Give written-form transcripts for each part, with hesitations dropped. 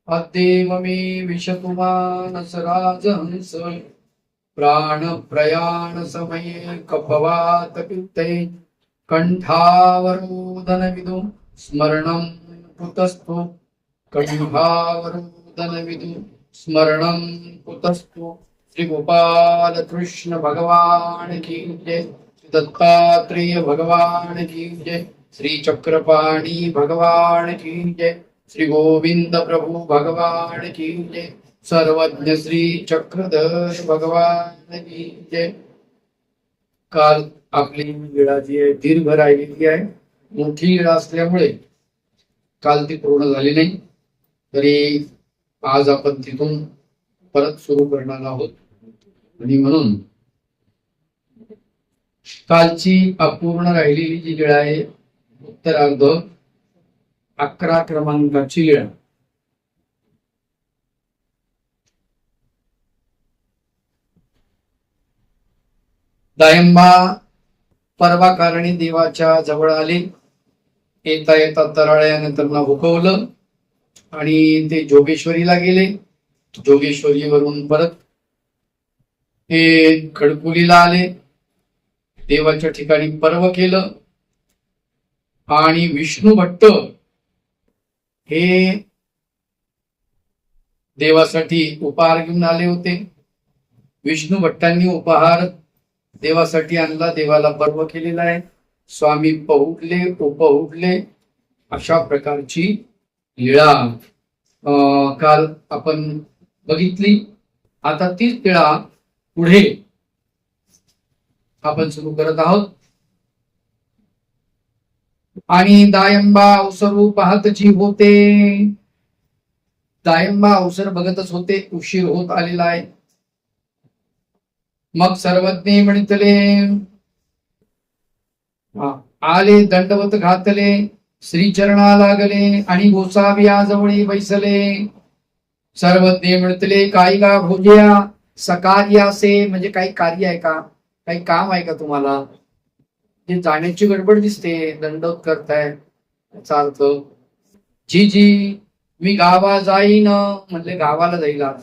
अद्येव मे विशतुमानसराजहंस प्राणप्रयाण समये कपवात पित्ते कंठावरोदनविदु स्मरणं कुतस्तु कंठावरोदनविदु स्मरणं कुतस्तु। श्री गोपाल कृष्ण भगवान की जय। दत्तात्रेय भगवान की जय। श्री चक्रपाणी भगवान की जय। श्री गोविंद प्रभु भगवान की जय। सर्वज्ञ श्री चक्रधर भगवान की जय। काल आपली वेळा जी आहे दीर्घ राहिलेली आहे, मोठी वेळ असल्यामुळे काल ती पूर्ण झाली नाही, तरी आज आपण तिथून परत सुरू करणार आहोत। आणि म्हणून कालची अपूर्ण राहिलेली जी वेळ आहे उत्तरार्ध 11 क्रमांकाची वेळ, दायंबा परवा कारणी देवाच्या जवळ आले। येता येता तराळ्याने त्यांना हुकवलं आणि ते जोगेश्वरीला गेले। जोगेश्वरीवरून परत हे खडकुलीला आले, देवाच्या ठिकाणी पर्व केलं आणि विष्णू भट्ट हे देवासाठी उपहार घेऊन आले होते। विष्णू भट्टांनी उपहार देवासाठी आणला, देवाला पर्व केलेला आहे। स्वामी पहुडले उपहुडले अशा प्रकारची लीळा काल आपण बघितली। आता तीच लीळा पुढे आपण सुरू करत आहोत। आणि दायंबा अवसरू पाहतची होते, दायंबा अवसर बघतच होते, उशीर होत आलेला आहे। मग सर्वज्ञ म्हणतले आले, दंडवत घातले, श्रीचरणा लागले आणि गोसाव्याजवळी बैसले। सर्वज्ञ म्हणतले काही का भोज्या सकार्य असे, म्हणजे काही कार्य आहे का, काही काम आहे का तुम्हाला, जे जाण्याची गडबड दिसते, दंडवत करताय याचा अर्थ। जी जी मी गावा जाईन, म्हणले गावाला जाईल आज।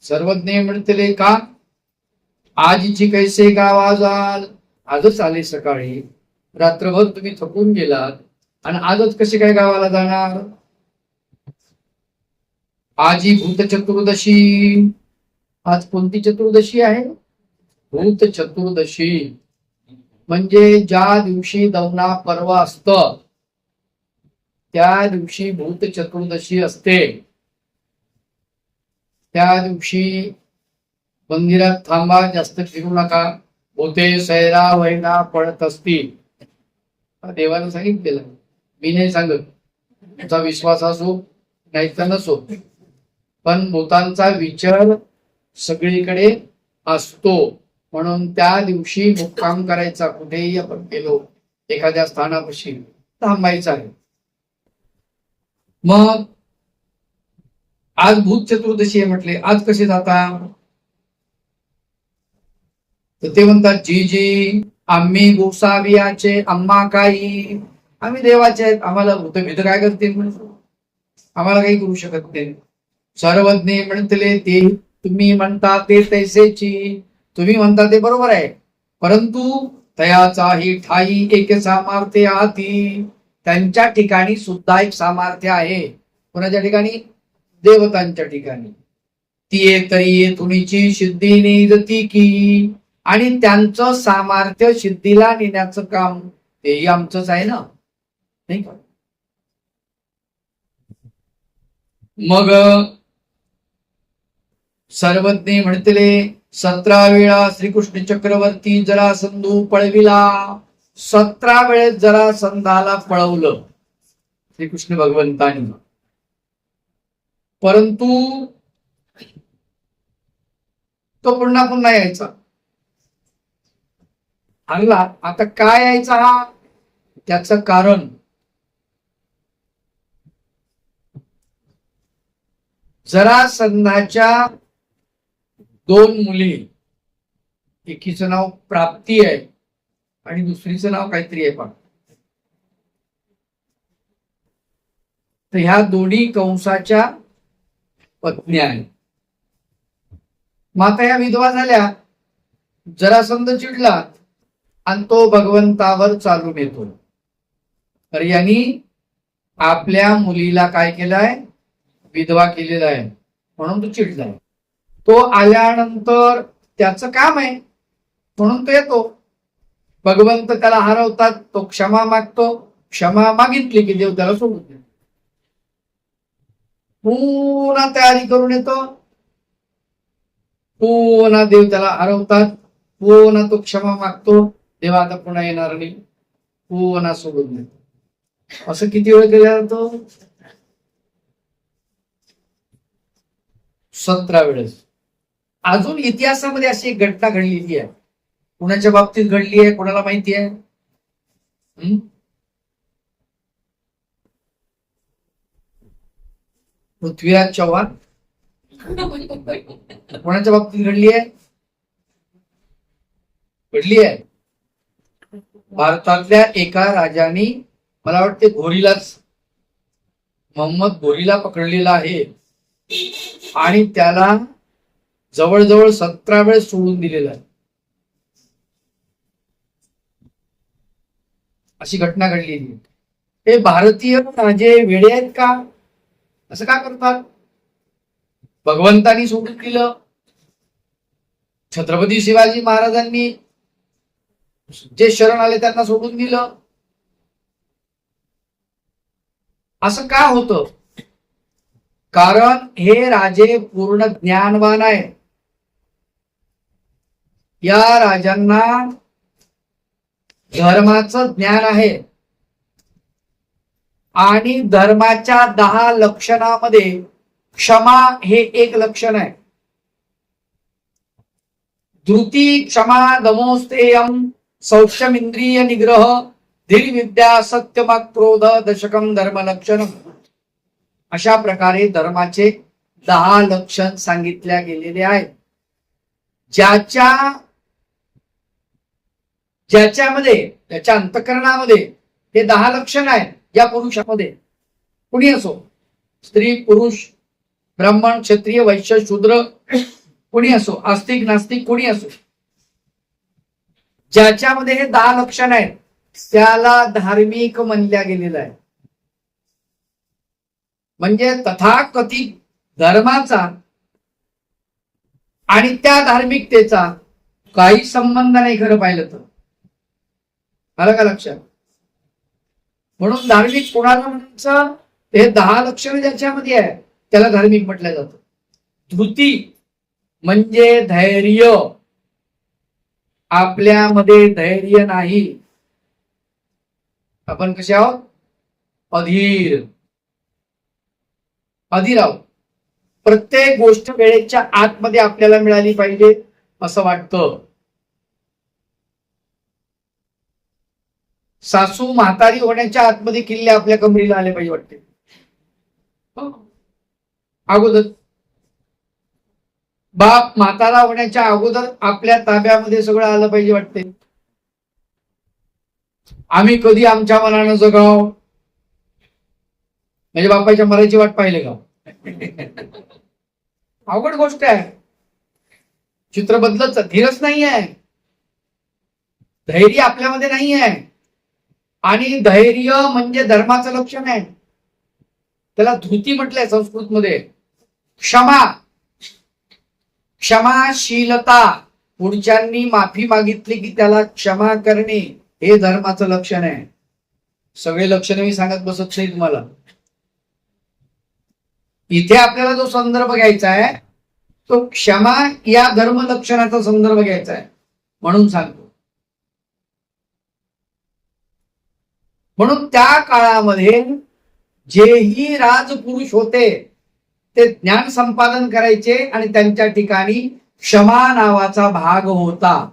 सर्वज्ञ म्हणतले का आजची कैसे गावा जाल, आजच आले सकाळी, रात्रभर तुम्ही थकून गेलात आणि आजच कसे काय गावाला जाणार। आजी भूत चतुर्दशी, आज कोणती चतुर्दशी आहे, भूत चतुर्दशी, म्हणजे ज्या दिवशी दवना पर्व असत त्या दिवशी भूत चतुर्दशी असते। त्या दिवशी मंदिरात थांबा, जास्त फिरू नका, होते सैरा वैरा पडत असतील। देवानं सांगितलेलं, मी नाही सांगत, तुमचा विश्वास असो नाही तर नसो, पण भूतांचा विचार सगळीकडे असतो, म्हणून त्या दिवशी मुक्काम करायचा। कुठेही आपण गेलो एखाद्या स्थानापाशी थांबायचं आहे। मग आज भूत चतुर्दशी आहे म्हटले, आज कसे जाता, तर ते म्हणतात जी जी आम्ही गोसावियाचे आम्हा काही, आम्ही देवाचे आहेत, आम्हाला भूतभीत काय करतील, आम्हाला काही करू शकत नाही। सर्वज्ञ म्हणतले ते तुम्ही म्हणता ते तैसेची, तुम्ही म्हणता ते बरोबर आहे, परंतु तयाचाही ठाई एक सामर्थ्य आती, त्यांच्या ठिकाणी सुद्धा एक सामर्थ्य आहे। कोणाच्या ठिकाणी, देवतांच्या ठिकाणी। ती तरी तुणीची सिद्धी निजती की, आणि त्यांचं सामर्थ्य सिद्धीला नेण्याचं काम तेही आमचंच आहे ना, नाही का। मग सर्वज्ञ म्हणतले 17 वेळा श्रीकृष्ण चक्रवर्ती जरासंधू पळविला, 17 वेळेस जरासंधाला पळवलं श्रीकृष्ण भगवंतानी, परंतु तो पुन्हा पुन्हा यायचा। आता काय यायचा हा, त्याचं कारण जरासंधाच्या 2 मुली, एकीचं नाव प्राप्ती आहे आणि दुसरीचं नाव काहीतरी आहे, पण तर ह्या दोन्ही कंसाच्या पत्नी आहेत. मग आता ह्या विधवा झाल्या. जरासंध चिडला आणि तो भगवंतावर चालून येतो. तर यांनी आपल्या मुलीला काय केलंय? विधवा केलेला आहे, म्हणून तो चिडलाय. तो आल्यानंतर त्याचं काम आहे म्हणून तो येतो. भगवंत त्याला हरवतात. तो क्षमा मागतो. क्षमा मागितली की देव त्याला सोडून देतो. पुन्हा तयारी करून येतो. पुन्हा देव त्याला हरवतात. पुन्हा तो क्षमा मागतो. देव आता पुन्हा येणार नाही. पुन्हा सोडून देतो. असं किती वेळ केलं जातो? 17 वेळेस. अजून इतिहासामध्ये अशी एक घटना घडलेली आहे. कुणाच्या बाबतीत घडली आहे कोणाला माहिती आहे? पृथ्वीराज चव्हाण. कोणाच्या बाबतीत घडली आहे? घडली आहे भारतातल्या एका राजाने, मला वाटते घोरीलाच, मोहम्मद घोरीला पकडलेला आहे आणि त्याला जवळजवळ 17 वेळेस सोडून दिलेला आहे. अशी घटना घडलेली. हे भारतीय राजे वेडे आहेत का? असं का करतात? भगवंतानी सोडून दिलं. छत्रपती शिवाजी महाराजांनी जे शरण आले त्यांना सोडून दिलं. असं का होतं? कारण हे राजे पूर्ण ज्ञानवान आहे. या राजांना धर्माचं ज्ञान आहे आणि धर्माच्या 10 लक्षणामध्ये क्षमा हे एक लक्षण आहे. धृती क्षमा दमोस्तेयम शौचम इंद्रिय निग्रह धीर विद्या सत्यमक क्रोध दशकम धर्म लक्षण. अशा प्रकारे धर्माचे 10 लक्षण सांगितल्या गेलेले आहेत. ज्याच्यामध्ये त्याच्या अंतःकरणामध्ये हे 10 लक्षण आहेत. या पुरुषामध्ये कुणी असो, स्त्री पुरुष ब्राह्मण क्षत्रिय वैश्य शूद्र कुणी असो, आस्तिक नास्तिक कुणी असो, ज्याच्यामध्ये हे 10 लक्षण आहेत त्याला धार्मिक म्हणल्या गेलेलं आहे. म्हणजे तथाकथित धर्माचा आणि त्या धार्मिकतेचा काही संबंध नाही खरं पाहिलं तर. आलं का लक्षात? म्हणून धार्मिक कोणाला म्हणायचं? हे 10 लक्षण ज्याच्यामध्ये आहे त्याला धार्मिक म्हटलं जातं. धृती म्हणजे धैर्य. आपल्यामध्ये धैर्य नाही. आपण कसे आहोत? अधीर. अधीर आहोत. प्रत्येक गोष्ट वेळेच्या आतमध्ये आपल्याला मिळाली पाहिजे असं वाटतं. सासू म्हातारी होण्याच्या आतमध्ये किल्ले आपल्या कमरीला आले पाहिजे वाटते अगोदर. बाप म्हातारा होण्याच्या अगोदर आपल्या ताब्यामध्ये सगळं आलं पाहिजे वाटते. आम्ही कधी आमच्या मनानं जगाव म्हणजे बापाच्या मरायची वाट पाहिले का? अवघड गोष्ट आहे. चित्र बदलत धीरच नाही आहे. धैर्य आपल्यामध्ये नाही आहे. आणि धैर्य म्हणजे धर्माचं लक्षण आहे. त्याला धृती म्हटलंय संस्कृत मध्ये. क्षमा, क्षमाशीलता. पुढच्यांनी माफी मागितली की त्याला क्षमा करणे हे धर्माचं लक्षण आहे. सगळे लक्षण मी सांगत बसत नाही तुम्हाला. इथे आपल्याला जो संदर्भ घ्यायचा आहे तो क्षमा या धर्म लक्षणाचा संदर्भ घ्यायचा आहे म्हणून सांगतो. म्हणून त्या काळामध्ये जेही राजपुरुष होते ते ज्ञान संपादन करायचे आणि त्यांच्या ठिकाणी क्षमा नावाचा भाग होता.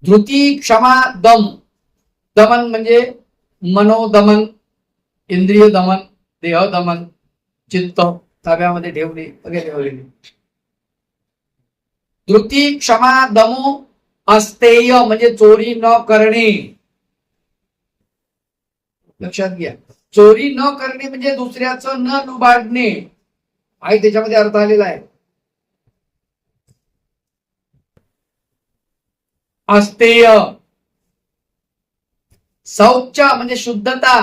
धृती क्षमा दम. दमन म्हणजे मनोदमन, इंद्रिय दमन, देह दमन, चित्त ताब्यामध्ये ठेवणे वगैरे वगैरे. धृती क्षमा दमो अस्तेय म्हणजे चोरी न करणे. लक्षात घ्या. चोरी न करणे म्हणजे दुसऱ्याचं न लुबाडणे, हा त्याच्यामध्ये अर्थ आलेला आहे. अस्तेय, शौच म्हणजे शुद्धता,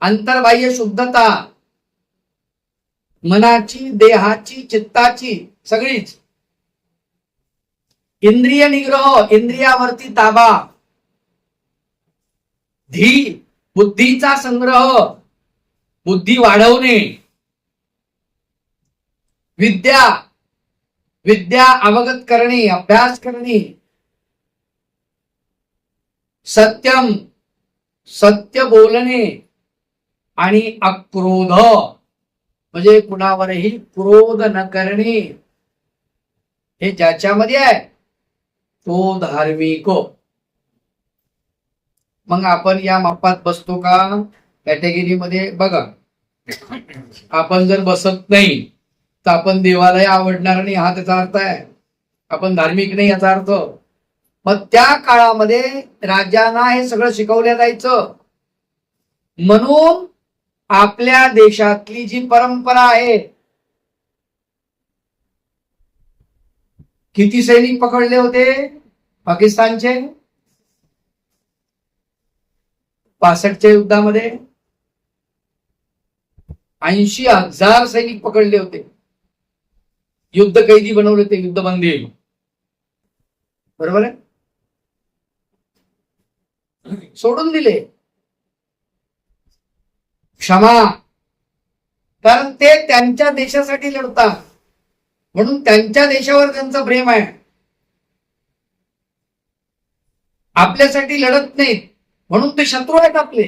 अंतर्बाह्य शुद्धता, मनाची, देहाची, चित्ताची सगळीच. इंद्रिय निग्रह, इंद्रियावरती ताबा. धी, बुद्धीचा संग्रह, बुद्धी वाढवणे. विद्या, विद्या अवगत करणे, अभ्यास करणे. सत्यम, सत्य बोलणे. आणि अक्रोध म्हणजे कुणावरही क्रोध न करणे. हे ज्याच्यामध्ये आहे तो धार्मिक. मग आपण या मापात बसतो का कॅटेगरीमध्ये? बघा, आपण जर बसत नाही तर आपण देवालाही आवडणार नाही, हा त्याचा अर्थ आहे. आपण धार्मिक नाही याचा अर्थ. मग त्या काळामध्ये राजांना हे सगळं शिकवलं जायचं. म्हणून आपल्या देशातली जी परंपरा आहे, किती सैनिक पकडले होते पाकिस्तानचे 65च्या युद्धामध्ये? 80,000 सैनिक पकडले होते. युद्ध कैदी बनवले ते, युद्धबंदी. बरोबर आहे, सोडून दिले. क्षमा, कारण ते त्यांच्या देशासाठी लढतात, म्हणून त्यांच्या देशावर त्यांचं प्रेम आहे. आपल्यासाठी लढत नाहीत म्हणून ते शत्रू आहेत आपले.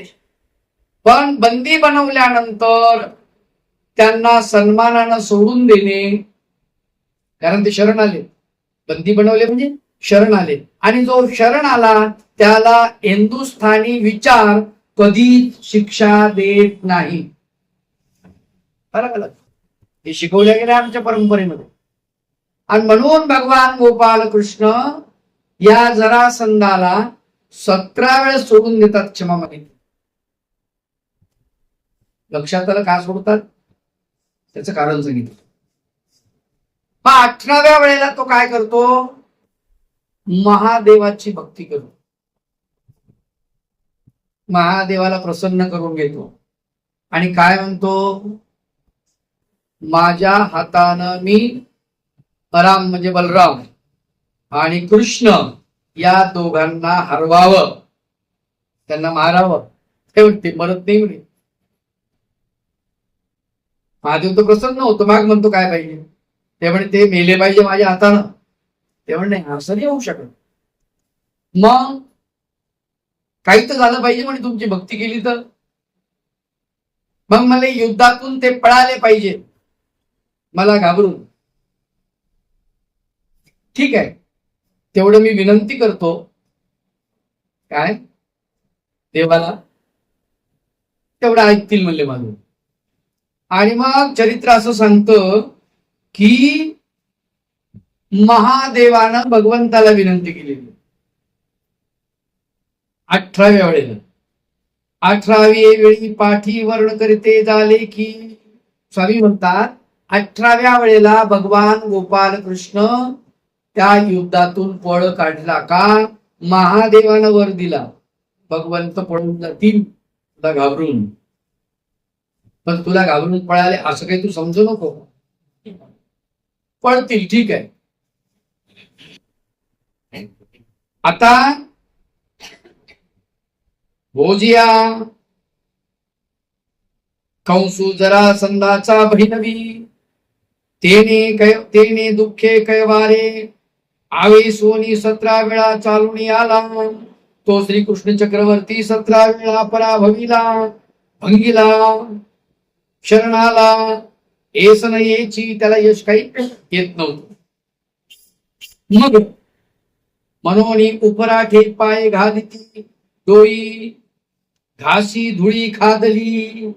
पण बंदी बनवल्यानंतर त्यांना सन्मानानं सोडून देणे, कारण ते शरण आले. बंदी बनवले म्हणजे शरण आले, आणि जो शरण आला त्याला हिंदुस्थानी विचार कधीच शिक्षा देत नाही. फरक अलग हे शिकवल्या गेल्या आमच्या परंपरेमध्ये. आणि म्हणून भगवान गोपाल कृष्ण या जरासंधाला 17 वेळेस सोडून देतात क्षमा मागितली. लक्षात आलं का सोडतात? त्याचं कारण सांगितलं. मग 18व्या वेळेला तो काय करतो? महादेवाची भक्ती करतो, महादेवाला प्रसन्न करून घेतो आणि काय म्हणतो? माझ्या हातानं मी राम म्हणजे बलराम आणि कृष्ण या दोघांना हरवावं, त्यांना मारावं. ते म्हणते मरत नाही म्हणे. महादेव तो प्रसन्न होतो. माग म्हणतो काय पाहिजे? ते म्हणे ते मेले पाहिजे माझ्या हातानं. ते म्हणे असं नाही होऊ शकत. मग काही तर झालं पाहिजे म्हणे, तुमची भक्ती केली तर. मग मला युद्धातून ते पळाले पाहिजे, मला घाबरून. ठीक आहे, तेवढं मी विनंती करतो. काय देवाला तेवढं ऐकतील म्हणले माझं. आणि मग चरित्र असं सांगतं की महादेवानं भगवंताला विनंती केलेली 18व्या वेळेला. 18व्या वेळी पाठी वर्ण करते झाले की, स्वामी म्हणतात 18व्या वेळेला भगवान गोपाल कृष्ण त्या युद्धातून पळ काढला का? महादेवानं वर दिला, भगवंत पळून जातील तुला घाबरून. पण तुला घाबरून पळाले असं काही तू समजू नको, पळतील. ठीक आहे. आता भोजिया कंसू जरासंधाचा बहिणवी, तेने दुःखे कैवारे, आवे सोनी 17 वेळा चालून आला. तो श्रीकृष्ण चक्रवर्ती 17 वेळा पराभविला, भंगीला, शरणाला. येस न यायची त्याला यश काही येत नव्हतं. मग म्हणून उपराठे पाय घालिती, डोई घासी धुळी खादली.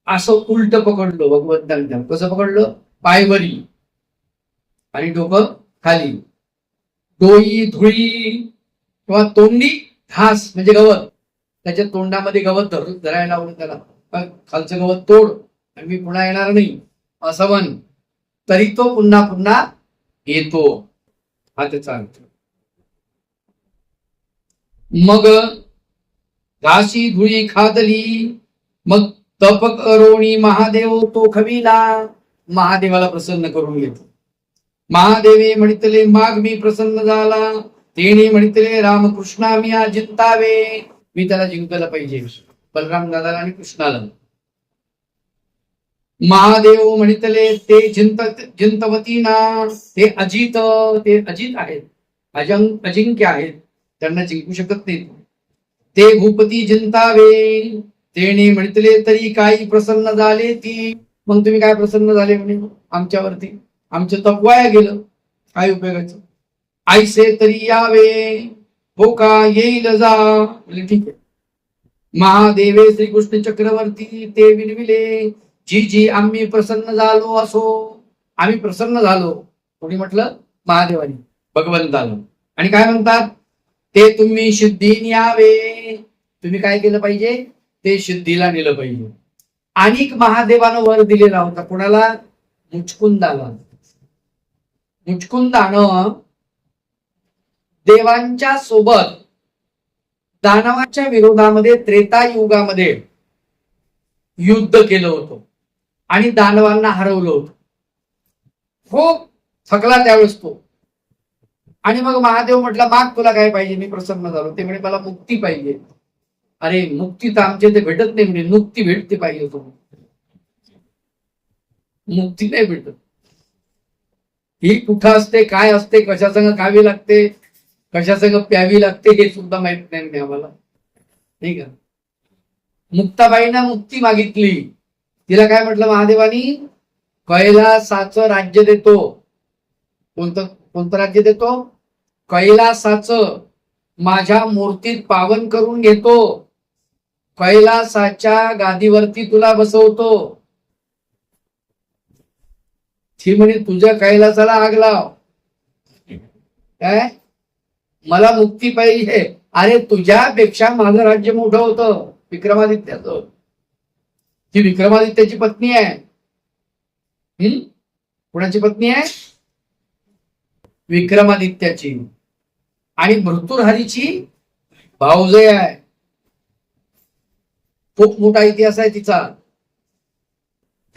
असं उलट पकडलं भगवंतांनी. कसं पकडलं? पायवरी आणि डोकं खाली. डोई धुळी किंवा तोंडी घास म्हणजे गवत, त्याच्या तोंडामध्ये गवत धरायला लावलं त्याला, खालचं गवत तोड आणि मी पुन्हा येणार नाही असं म्हण, तरी तो पुन्हा पुन्हा येतो. हा त्याचा अर्थ. मग घाशी धुळी खादली, मग तप करोणी महादेव तो खविला. महादेवाला प्रसन्न करून घेतो. महादेवे म्हणितले माग मी प्रसन्न झाला, तेने म्हणितले रामकृष्णा मी जिंतावे. मी त्याला जिंकलं पाहिजे, बलराम दादाला आणि कृष्णाला. महादेव म्हणितले ते जिंतवती ना, ते अजित आहेत, अजिंक्य आहेत, त्यांना जिंकू शकत नाही. ते भूपती जिंतावे, तेने म्हणितले तरी काही प्रसन्न झाले ती. मग तुम्ही काय प्रसन्न झाले म्हणे आमच्यावरती, आमचं तप वाया गेलं, काय उपयोगाचं. ऐसे तरी यावे, हो का येईल जा. म्हणजे ठीक आहे. महादेवे श्रीकृष्ण चक्रवर्ती ते विनविले, जी जी आम्ही प्रसन्न झालो असो. आम्ही प्रसन्न झालो. कोणी म्हटलं? महादेवानी, भगवंताला. आणि काय म्हणतात? ते तुम्ही सिद्धीन यावे. तुम्ही काय केलं पाहिजे? ते सिद्धीला नेलं पाहिजे. आणि महादेवानं वर दिलेला होता कोणाला? मुचकुंदाला. मुचकुंदानं देवांच्या सोबत दानवाच्या विरोधामध्ये त्रेतायुगामध्ये युद्ध केलं होतं आणि दानवांना हरवलं होतं. खूप थकला त्यावेळेस तो. आणि मग महादेव म्हटला, माग तुला काय पाहिजे? मी प्रसन्न झालो. ते म्हणे मला मुक्ती पाहिजे. अरे मुक्ती तर आमच्या इथे भेटत नाही म्हणजे, मुक्ती भेटते पाहिजे. तो मुक्ती नाही भेटत. ही कुठं असते, काय असते, कशासंग खावी लागते, कशासंग प्यावी लागते हे सुद्धा माहित नाही आम्हाला. ठीक आहे. मुक्ताबाईंना मुक्ती मागितली. तिला काय म्हटलं महादेवानी? कैलासाचं राज्य देतो. कोणतं राज्य देतो? कैलासाचं. माझ्या मूर्तीत पावन करून घेतो. कैलासाच्या गादीवरती तुला बसवतो. ती म्हणे तुझ्या कैलासाला आग लाव. काय? मला मुक्ती पाहिजे. अरे तुझ्यापेक्षा माझं राज्य मोठं होतं विक्रमादित्याचं. ती विक्रमादित्याची पत्नी आहे. कोणाची पत्नी आहे? विक्रमादित्याची. आणि भर्तृहरीची भाऊजय आहे. खूप मोठा इतिहास आहे तिचा.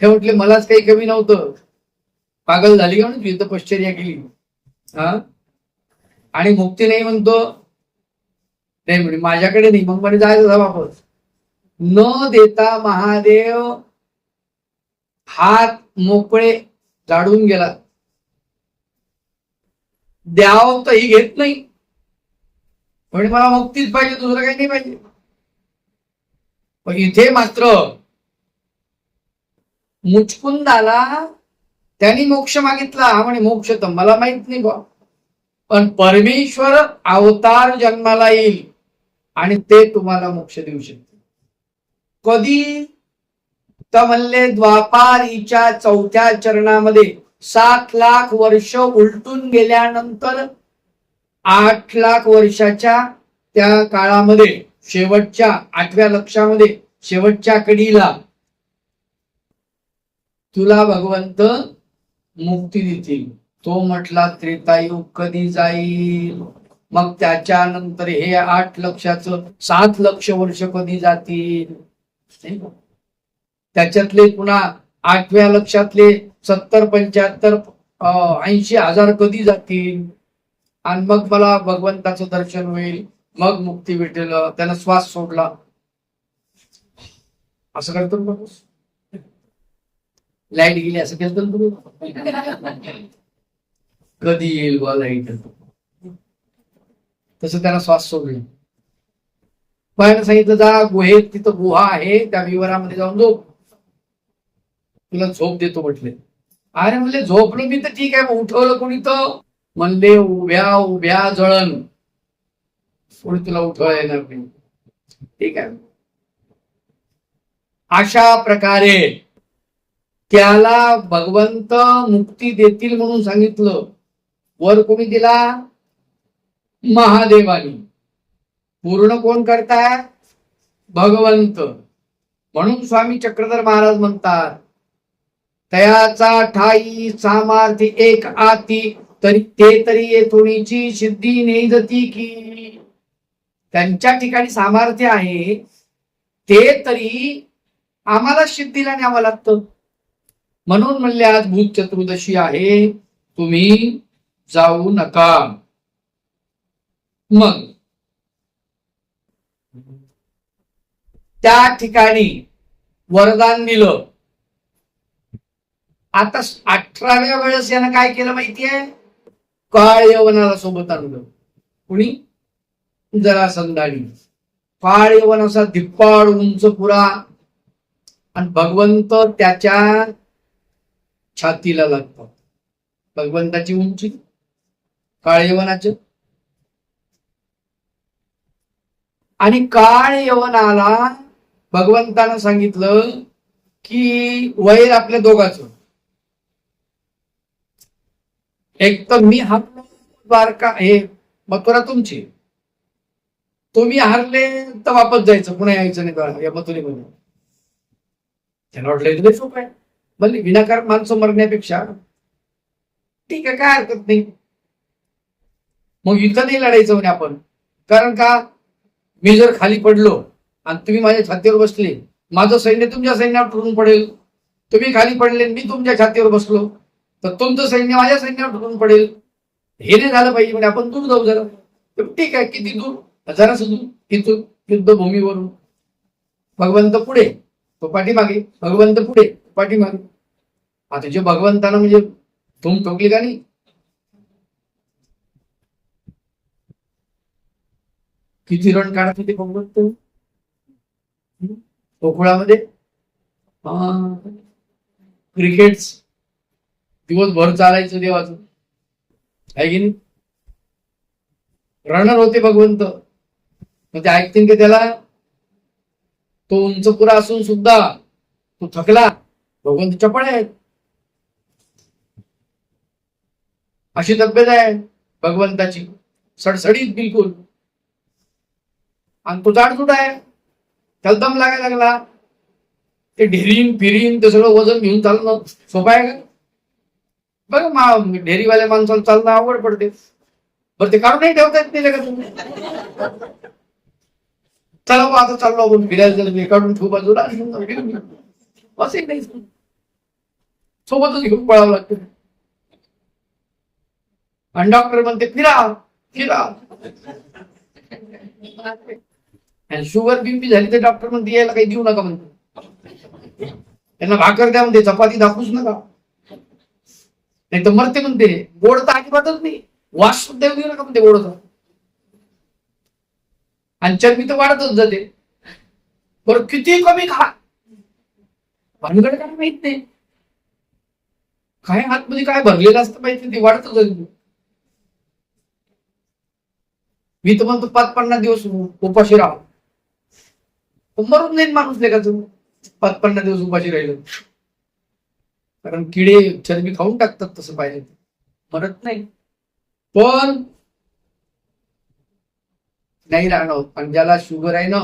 ते म्हटले मलाच काही कमी नव्हतं. पागल झाली का म्हणून तपश्चर्या केली. हा. आणि मुक्ती नाही म्हणतो. नाही म्हणे माझ्याकडे नाही. मग म्हणे जायचं वापस. न देता महादेव हात मोकळे जाडून गेला. द्याव तर ही घेत नाही. म्हणजे मला मुक्तीच पाहिजे, दुसरं काही नाही पाहिजे. पण इथे मात्र मुचकुंदाला त्यांनी मोक्ष मागितला. म्हणे मोक्ष तर मला माहित नाही बा, पण परमेश्वर अवतार जन्माला येईल आणि ते तुम्हाला मोक्ष देऊ शकते. कधी? तर म्हणले द्वापारीच्या 4थ्या चरणामध्ये 7 लाख वर्ष उलटून गेल्यानंतर 8 लाख वर्षाच्या त्या काळामध्ये शेवटच्या 8व्या लक्षामध्ये शेवटच्या कडीला तुला भगवंत मुक्ती देतील. तो म्हटला त्रेतायुग कधी जाईल? मग त्याच्यानंतर हे 8 लक्षाचं 7 लक्ष वर्ष कधी जातील? त्याच्यातले पुन्हा 8व्या लक्षातले 70, 75, 80 हजार कधी जातील? आणि मग मला भगवंताचं दर्शन होईल, मग मुक्ती भेटेल. त्यानं श्वास सोडला. असं करतो बघ. लाईट गेली असं केलं तुम्ही. कधी येईल बा लाईट? तसं त्यानं श्वास सोडला. पण सांगितलं जा गुहेत, तिथं गुहा आहे, त्या विवरामध्ये जाऊन झोप, तुला झोप देतो म्हटले. अरे म्हणले झोपलो मी तर ठीक आहे. उठवलं कोणी तर म्हणले उभ्या उभ्या जळण. कोणी तुला उठवायला येणार नाही. ठीक आहे. अशा प्रकारे त्याला भगवंत मुक्ती देतील म्हणून सांगितलं. वर कोणी दिला? महादेवानी. पूर्ण कोण करताय? भगवंत. म्हणून स्वामी चक्रधर महाराज म्हणतात, तयाचा ठाई सामर्थ्य एक आती, तरी ते तरी येथोनीची सिद्धी नेजती की. त्यांच्या ठिकाणी सामर्थ्य आहे, ते तरी आम्हाला सिद्धीला न्यावं लागतं. म्हणून म्हणले आज भूत चतुर्दशी आहे, तुम्ही जाऊ नका. मग त्या ठिकाणी वरदान दिलं. आता 18व्या वेळेस यानं काय केलं माहितीये? काळ यवनाला सोबत आणलं. कुणी? जरासंधानी. काळ यवन असा धिप्पाड उंच पुरा, आणि भगवंत त्याच्या छातीला लागतात. भगवंताची उंची काळ यवनाचं. आणि काळ यवनाला भगवंतानं सांगितलं की वैर आपल्या दोघांचं. एक तर मी हारलो द्वारका, हे मथुरा तुमची, तुम्ही हारले तर वापस जायचं, पुन्हा यायचं नाही या मथुरेमध्ये. त्याला वाटलं इथं सोपं आहे, भले विनाकारण माणसं मरण्यापेक्षा ठीक आहे, काय हरकत नाही. मग इथं नाही लढायचं म्हणे आपण. कारण का, मी जर खाली पडलो आणि तुम्ही माझ्या छातीवर बसले, माझं सैन्य तुमच्या सैन्यावर ठरून पडेल. तुम्ही खाली पडले, मी तुमच्या छातीवर बसलो, तर तुमचं सैन्य माझ्या सैन्यावर ठरून पडेल. हे नाही झालं पाहिजे. म्हणजे आपण दूर जाऊ जरा. ठीक आहे, किती दूर? जरासं दूर. इथून युद्धभूमीवरून भगवंत पुढे, तो पाठीमागे. भगवंत पुढे, पाठीमागे. आता जे भगवंतानं म्हणजे धूम ठोकली का नाही? किती रन काढत होते भगवंत गोकुळामध्ये. क्रिकेट दिवसभर चालायचं देवाचं, आहे की नाही? रनर होते भगवंत. मग ते ऐकतील की त्याला? तो उंच पुरा असून सुद्धा तो थकला. भगवंत चपळ आहेत, अशी तब्येत आहे भगवंताची, सडसडीत बिलकुल. आणि तो जाडजूड आहे, त्याला दम लागायला लागला. ते ढेरीन फिरीन ते सगळं वजन घेऊन चालणं सोपं आहे का? बघ, ढेरीवाल्या माणसाला चालणं आवड पडते. बरं, ते काढूनही ठेवता येत नाही का तुम्ही? चला आता चाललो आपण फिरायला, काढून ठेवू बाजूला, असंही नाही, सोबतच घेऊन पळावं लागतं. आणि डॉक्टर म्हणते फिरा फिरा. आणि शुगर बीपी झाली तर डॉक्टर म्हणते यायला काही देऊ नका म्हणते. त्यांना भाकर द्या म्हणते, चपाती दाखवूच नका, नाही तर मरते म्हणते. गोड तर अजिबातच नाही, वास सुद्धा देऊ नका म्हणते गोडचा. आणि चरबी तर वाढतच जाते. बरं, किती कमी खा, भानगड काय माहित नाही. काय आतमध्ये काय भरलेलं असतं माहिती, ते वाढतच जाते. मी तर म्हणतो 5-50 दिवस उपाशी राहा, मरून नाही माणूस नाही का तुम्ही 5-50 दिवस उपाशी राहिलं. कारण किडे चरबी खाऊन टाकतात, तसं पाहिजे, मरत नाही. पण नाही राहणार. पण ज्याला शुगर आहे ना,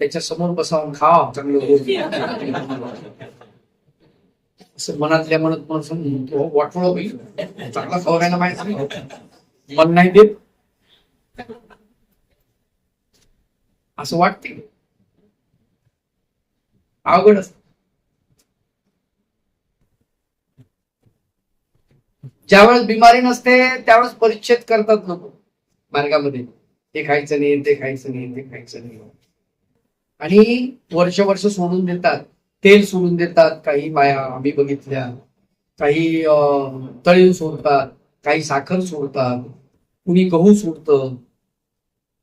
त्याच्या समोर बसावून खा चांगलं. असं मनातल्या मनात वाटवळ होईल, चांगला खवरायला माहिती मन नाही देत असं वाटते. अवघड असत. ज्यावेळेस बिमारी नसते त्यावेळेस परिच्छेद करतात लोक मार्गामध्ये. ते खायचं नाही, ते खायचं नाही, ते खायचं नाही, आणि वर्ष सोडून देतात. तेल सोडून देतात. काही बाया आम्ही बघितल्या, काही तळीव सोडतात, काही साखर सोडतात, कुणी गहू सोडतं,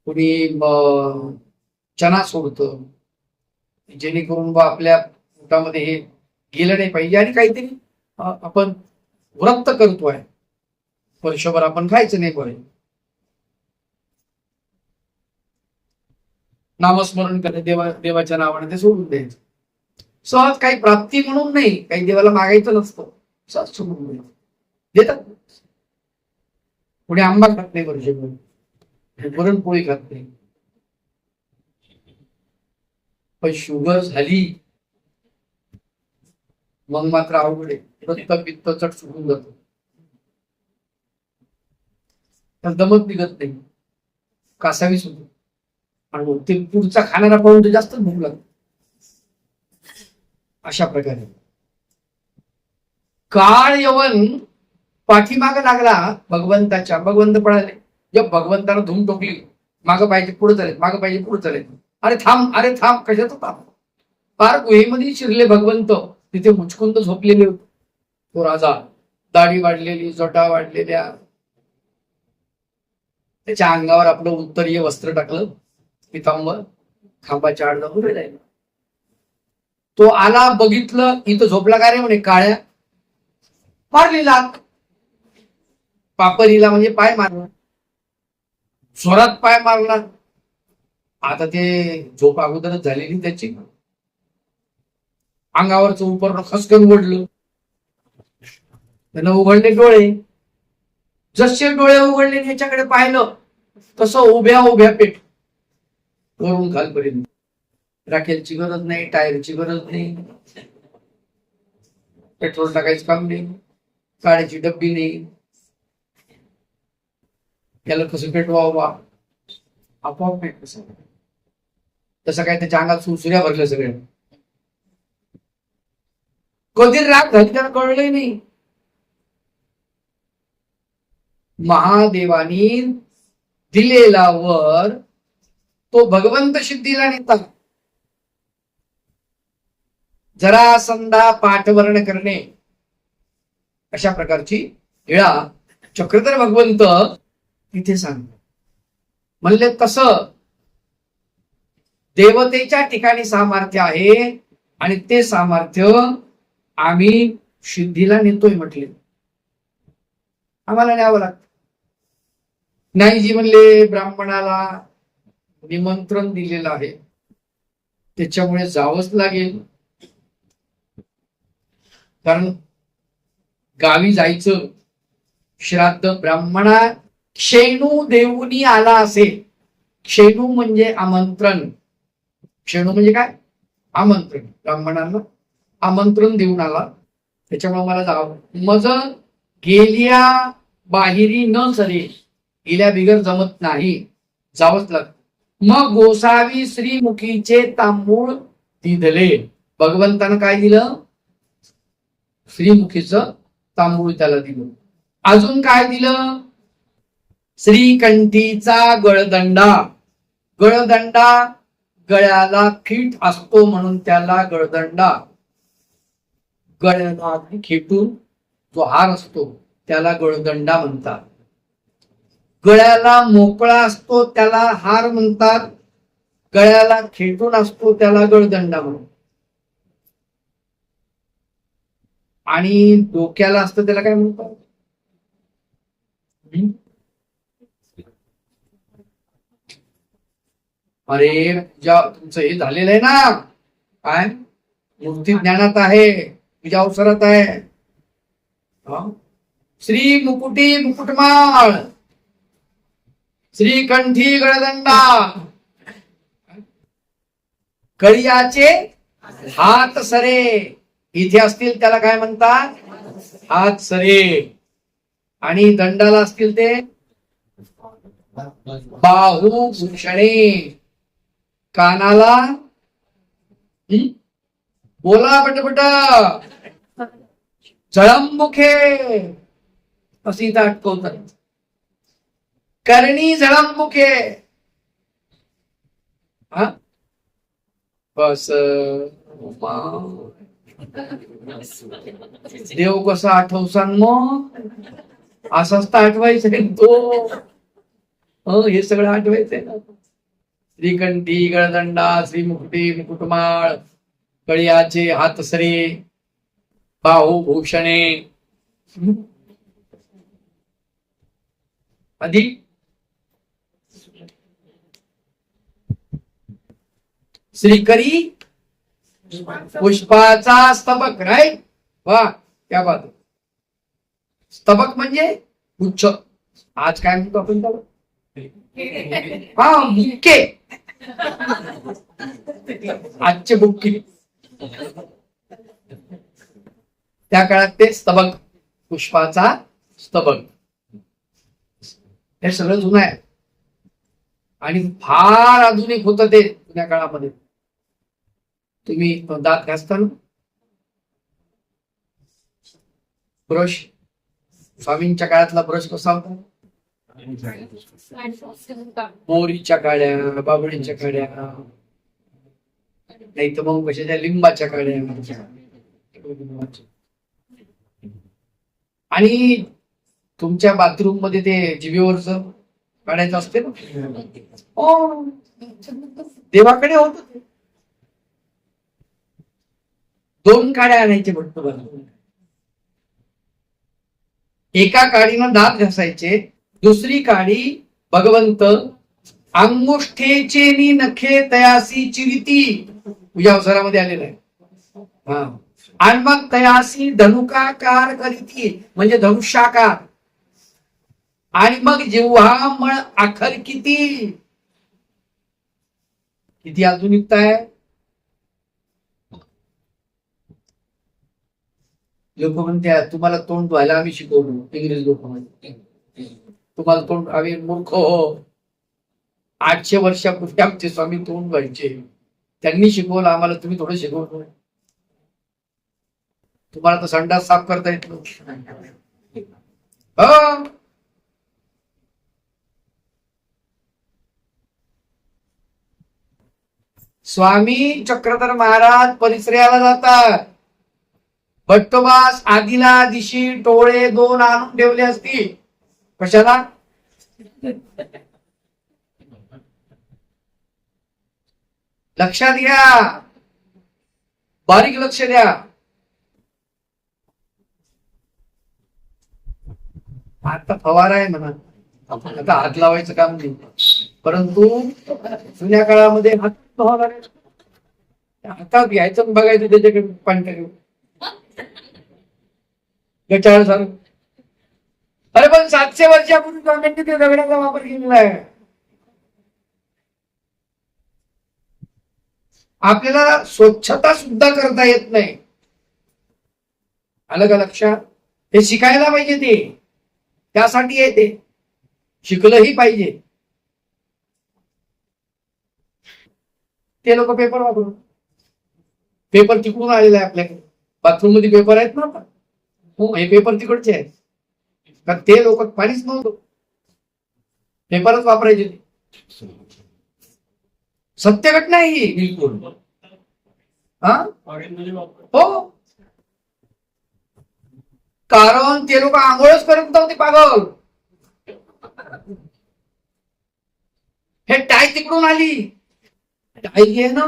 कुणी चना सोडतं, जेणेकरून बा आपल्या पोटामध्ये हे गेलं नाही पाहिजे. आणि काहीतरी आपण व्रत करतोय, वर्षभर आपण खायचं नाही पाहिजे, नामस्मरण करणे, देवाच्या नावाने ते सोडून द्यायचं. सहज काही प्राप्ती म्हणून नाही, काही देवाला मागायचं नसतं, सहज सोडून द्यायचं. देतात. पुढे आंबा खात नाही वर्षभर, पुरणपोळी खात नाही. पण शुगर झाली मग मात्र अवघड आहे. रक्त पित्त चट सुटून जातो, तर दमत निघत नाही, कासावीस होतो. आणि ते पुढचा खाणारा पाहून तर जास्त भूक लागते. अशा प्रकारे काळ यवन पाठीमाग लागला भगवंताच्या. भगवंत पळाले. जब भगवंतानं धूम टोकली, मागं पाहिजे पुढे चालेल, मागं पाहिजे पुढे चालेल. अरे थांब, अरे थांब, कशाचं थांब. फार गुहेमध्ये शिरले भगवंत. तिथे मुचकुंद झोपलेले होते. तो राजा, दाढी वाढलेली, जटा वाढलेल्या, त्याच्या अंगावर आपलं उत्तरीय वस्त्र टाकलं, पितांबर, खांबाच्या आड जाऊन राहिला. तो आला, बघितलं, इथं झोपला का रे म्हणे. काळ्या मारली लाथ. पापरीला म्हणजे पाय मारला, स्वरात पाय मारला. आता ते झोप अगोदरच झालेली त्याची. अंगावरच उपरण खसकन ओढलं. त्यानं उघडले डोळे. जसे डोळे उघडले याच्याकडे पाहिलं तसं उभ्या उभ्या पेट, वरून खालपर्यंत. राखेलची गरज नाही, टायरची गरज नाही, पेट्रोल टाकायचं काम नाही, काड्याची डब्बी नाही. त्याला कसं पेटवावं, आपोआप पेट कसं. तसं काय त्याच्या अंगात सुरसुऱ्या भरल्या सगळ्या. कधी राग झाली त्याला कळलंही नाही. महादेवानी दिलेला वर तो भगवंत सिद्धीला नेता. जरासंधा पाठवर्ण करणे, अशा प्रकारची लीळा चक्रधर भगवंत तिथे सांगतो. म्हणले तसं देवतेच्या ठिकाणी सामर्थ्य आहे आणि ते सामर्थ्य आम्ही सिद्धीला नेतोय म्हटले. आम्हाला न्यावं लागतं. नाही जी म्हणले, ब्राह्मणाला निमंत्रण दिलेलं आहे त्याच्यामुळे जावंच लागेल. कारण गावी जायचं, श्राद्ध ब्राह्मणा क्षेणू देऊनी आला असेल. क्षेणू म्हणजे आमंत्रण. क्षेणू म्हणजे काय? आमंत्रण. ब्राह्मणांना आमंत्रण देऊन आला, त्याच्यामुळे मला जावं. मज गेल्या बाहेरी न सरे, गेल्या बिगर जमत नाही, जावंच लागत. मग गोसावी श्रीमुखीचे तांबूळ दिधले. भगवंतानं काय दिलं? श्रीमुखीचं तांबूळ त्याला दिलं. अजून काय दिलं? श्रीकंठीचा गळदंडा. गळदंडा गळ्याला खीट असतो म्हणून त्याला गळदंडा. गळ्याला खेटून जो हार असतो त्याला गळदंडा म्हणतात. गळ्याला मोकळा असतो त्याला हार म्हणतात. गळ्याला खेटून असतो त्याला गळदंडा म्हणतात. आणि डोक्याला असतं त्याला काय म्हणतात? अरे तुझ्या तुमचं हे झालेलं आहे ना, काय मूर्ती ज्ञानात आहे, तुझ्या अवसरात आहे. श्री मुकुटी मुकुटमाळ, श्रीकंठी गळदंडा, कळियाचे हात सरे. इथे असतील त्याला काय म्हणतात? हात सरे. आणि दंडाला असतील ते बाहुभूषणे. कानाला बोला पटपट जळंमुखे अशी अटकवतात. करणी जळंमुखे. हा बस. देव कसा आठवसान मग? असंच तर आठवायचंय तो. हे सगळं आठवायचंय ना. श्रीकंठी गळदंडा, श्रीमुकुटी मुकुटमाळ, कळियाचे हातसरे, बाहुभूषणे. आधी श्रीकरी पुष्पाचा स्तबक. राईट, वा क्या बात. स्तबक म्हणजे गुच्छ. आज काय म्हणतो आपण त्याला? हा, बुक्के. आजचे बुक्के. त्या काळात ते स्तबक, पुष्पाचा स्तबक, हे सगळं जुनं आहे आणि फार आधुनिक होतं ते जुन्या काळामध्ये. तुम्ही दात घासता ना, ब्रश, स्वामींच्या काळातला ब्रश कसा होता? मोरीच्या काड्या, बाबळीच्या काड्या, नाही तर मग कशाच्या लिंबाच्या काड्या. आणि तुमच्या बाथरूम मध्ये ते जिभेवरच काढायचं असते ना, देवाकडे होत. 2 काड्या आणायचे म्हणतो. एका काडीनं दात घासायचे, दुसरी काडी भगवंत अंगुष्ठेचे नि नखे तयासी चिरिती, तुझ्या अवसरामध्ये आलेला आहे. हा, आणि मग तयासी धनुकाकार करीती, म्हणजे धनुष्याकार. आणि मग जिव्हा मळ आखर किती किती आधुनिकता आहे. लोक म्हणतात तुम्हाला तोंड धुवायला आम्ही शिकवलो, इंग्रज लोक म्हणतात तुम्हाला तोंड, आम्ही मूर्ख हो. 800 वर्षापूर्वी आमचे स्वामी तोंड धुवायचे, त्यांनी शिकवलं आम्हाला, तुम्ही थोडं शिकवलं. तुम्हाला तर संडास साफ करता येत नव्हतं. स्वामी चक्रधर महाराज परिसराला जातात. भट्टोबास आधीला दिशी टोळे 2 आणून ठेवले असतील. कशाला? लक्षात घ्या, बारीक लक्ष द्या. आता फवारा आहे म्हणा, आता हात लावायचं काम नाही, परंतु जुन्या काळामध्ये हात फवारा, हातात घ्यायचं बघायचं त्याच्याकडे पाणी गचाळ झालं. अरे पण 700 वर्षापूर्वी स्वामींनी ते दगडाचा वापर केलेला आहे. आपल्याला स्वच्छता सुद्धा करता येत नाही. आलं का लक्षात? हे शिकायला पाहिजे, ते त्यासाठी आहे, ते शिकलंही पाहिजे. ते लोक पेपर वापरून, पेपर तिकडून आलेला आहे आपल्याकडे. बाथरूम मध्ये पेपर आहेत ना, हो, हे पेपर तिकडचे आहेत. कारण ते लोक पाणीच नव्हतं, पेपरच वापरायचे. सत्य घटना आहे ही, बिलकुल. हो, कारण ते लोक आंघोळच करत नव्हते, पागल. हे टाय तिकडून आली. टाय घे ना,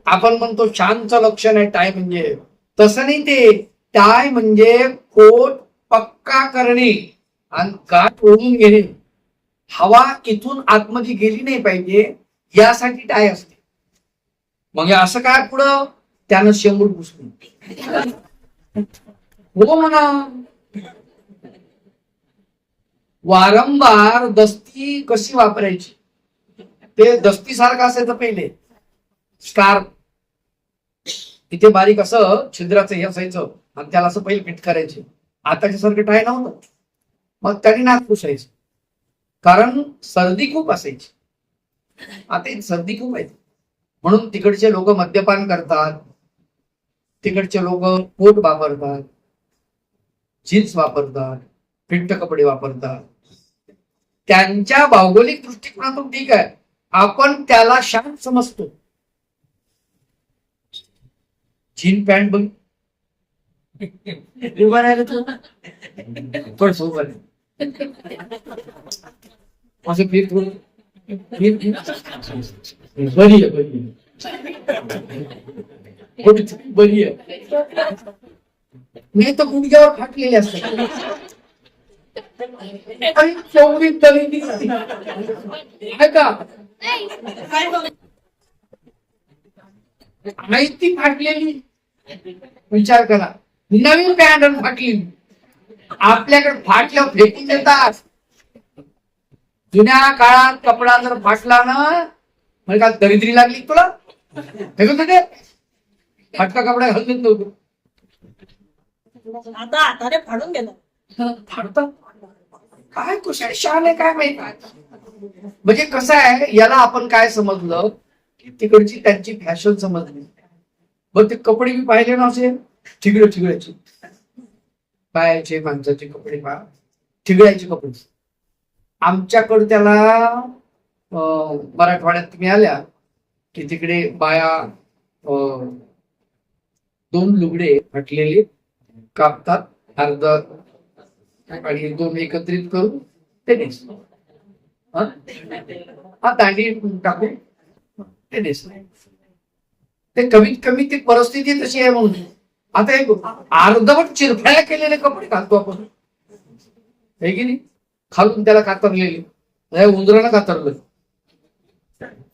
आपण म्हणतो शांतचं लक्षण आहे टाय म्हणजे, तसं नाही. ते टाय म्हणजे कोट पक्का करणे आणि गाठ ओढून घेणे. हवा इथून आतमध्ये गेली नाही पाहिजे यासाठी टाय असते. मग असं काय पुढं त्यानं शेंबूड घुसली. हो म्हणा, वारंवार दस्ती कशी वापरायची, ते दस्ती सारखं असायचं पहिले. स्कार्फ तिथे बारीक असं छिद्राचं हे असायचं आणि त्याला असं पहिले फिट करायचे. आताच्या सारखं टाय नव्हतं. मग त्याने नाक पुसायचं, कारण सर्दी खूप असायची. आता सर्दी खूप आहे म्हणून तिकडचे लोक मद्यपान करतात, तिकडचे लोक कोट वापरतात, जीन्स वापरतात, फिट्ट कपडे वापरतात. त्यांच्या भौगोलिक दृष्टिकोनातून ठीक आहे, आपण त्याला शांत समजतो. जीन पॅन्ट बघ, उभा राहिलं तू थोडस उभा असं फिर, थोडं बरी आहे, बरी आहे. नाही तर गुडघ्यावर फाटलेले असतात. ती फाटलेली, विचार करा. नवीन पॅन्ट फाटली, आपल्याकडे फाटलं फेकून देतात. जुन्या काळात कपडा जर फाटला ना, म्हणजे का दरिद्री लागली तुला, फेकून देते, फाटका कपडा घालून देत नव्हतो. आता हाताने फाडून गेलं. फाडतात काय कुशल शान आहे काय माहिती. म्हणजे कसं आहे, याला आपण काय समजलं की तिकडची त्यांची फॅशन समजली. बघ ते कपडे मी पाहिले ना असे ठिगळ्याचे, बायाचे माणसाचे कपडे पहा, ठिगळ्याचे कपडे. आमच्याकडे त्याला मराठवाड्यात तुम्ही आल्या की तिकडे बाया 2 लुगडे फाटलेले कापतात, अर्ध आणि 2 एकत्रित करून ते नेसतात. हा दांडी टाकून ते नेसतात. ते कमीत कमी ती परिस्थिती तशी आहे म्हणून. आता एक अर्धवट चिरफाळ्या केलेले कपडे घालतो आपण, हे की नाही, खालून त्याला कातरलेले, उंदरानं कातरलं,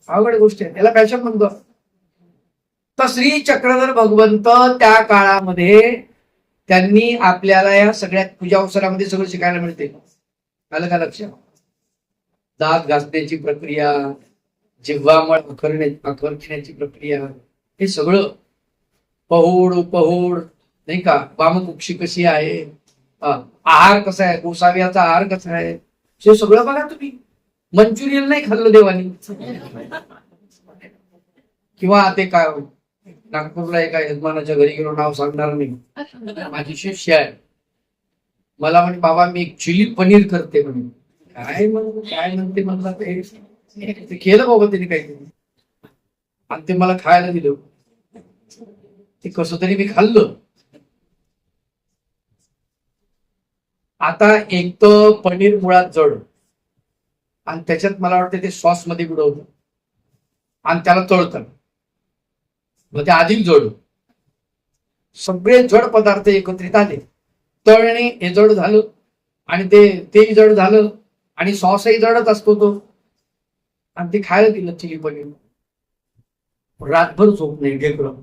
अवघड गोष्ट आहे, त्याला फॅशन म्हणतो. तर श्री चक्रधर भगवंत त्या काळामध्ये त्यांनी आपल्याला या सगळ्या पूजा अवसरामध्ये सगळं शिकायला मिळते. आलं का लक्षात? दात घासण्याची प्रक्रिया, जिव्हामळ आखरण्याची प्रक्रिया, हे सगळं पहोड उपहोड नाही का, वामकुक्षी कशी आहे, आहार कसा आहे, गोसाव्याचा आहार कसा आहे, हे सगळं बघा तुम्ही. मंचुरियन नाही खाल्लं देवानी, किंवा ते काय नागपूरला एका यजमानाच्या घरी गेलो, नाव सांगणार नाही, माझी शिष्य आहे, मला म्हणे बाबा मी एक चिली पनीर करते म्हणे. काय म्हणते म्हणला, ते केलं बाबा त्यांनी काहीतरी आणि ते मला खायला दिलं. ते कसं तरी मी खाल्लं. आता एक तर पनीर मुळात जड, आणि त्याच्यात मला वाटतं ते सॉस मध्ये बुडवतं आणि त्याला तळतं, मग ते अधिक जड. सगळे जड पदार्थ एकत्रित आले, तळणे हे जड झालं आणि तेही जड झालं आणि सॉसही जडच असतो तो, आणि ते खायला दिलं चिली पनीर. रातभर झोप नाही ढेकळं.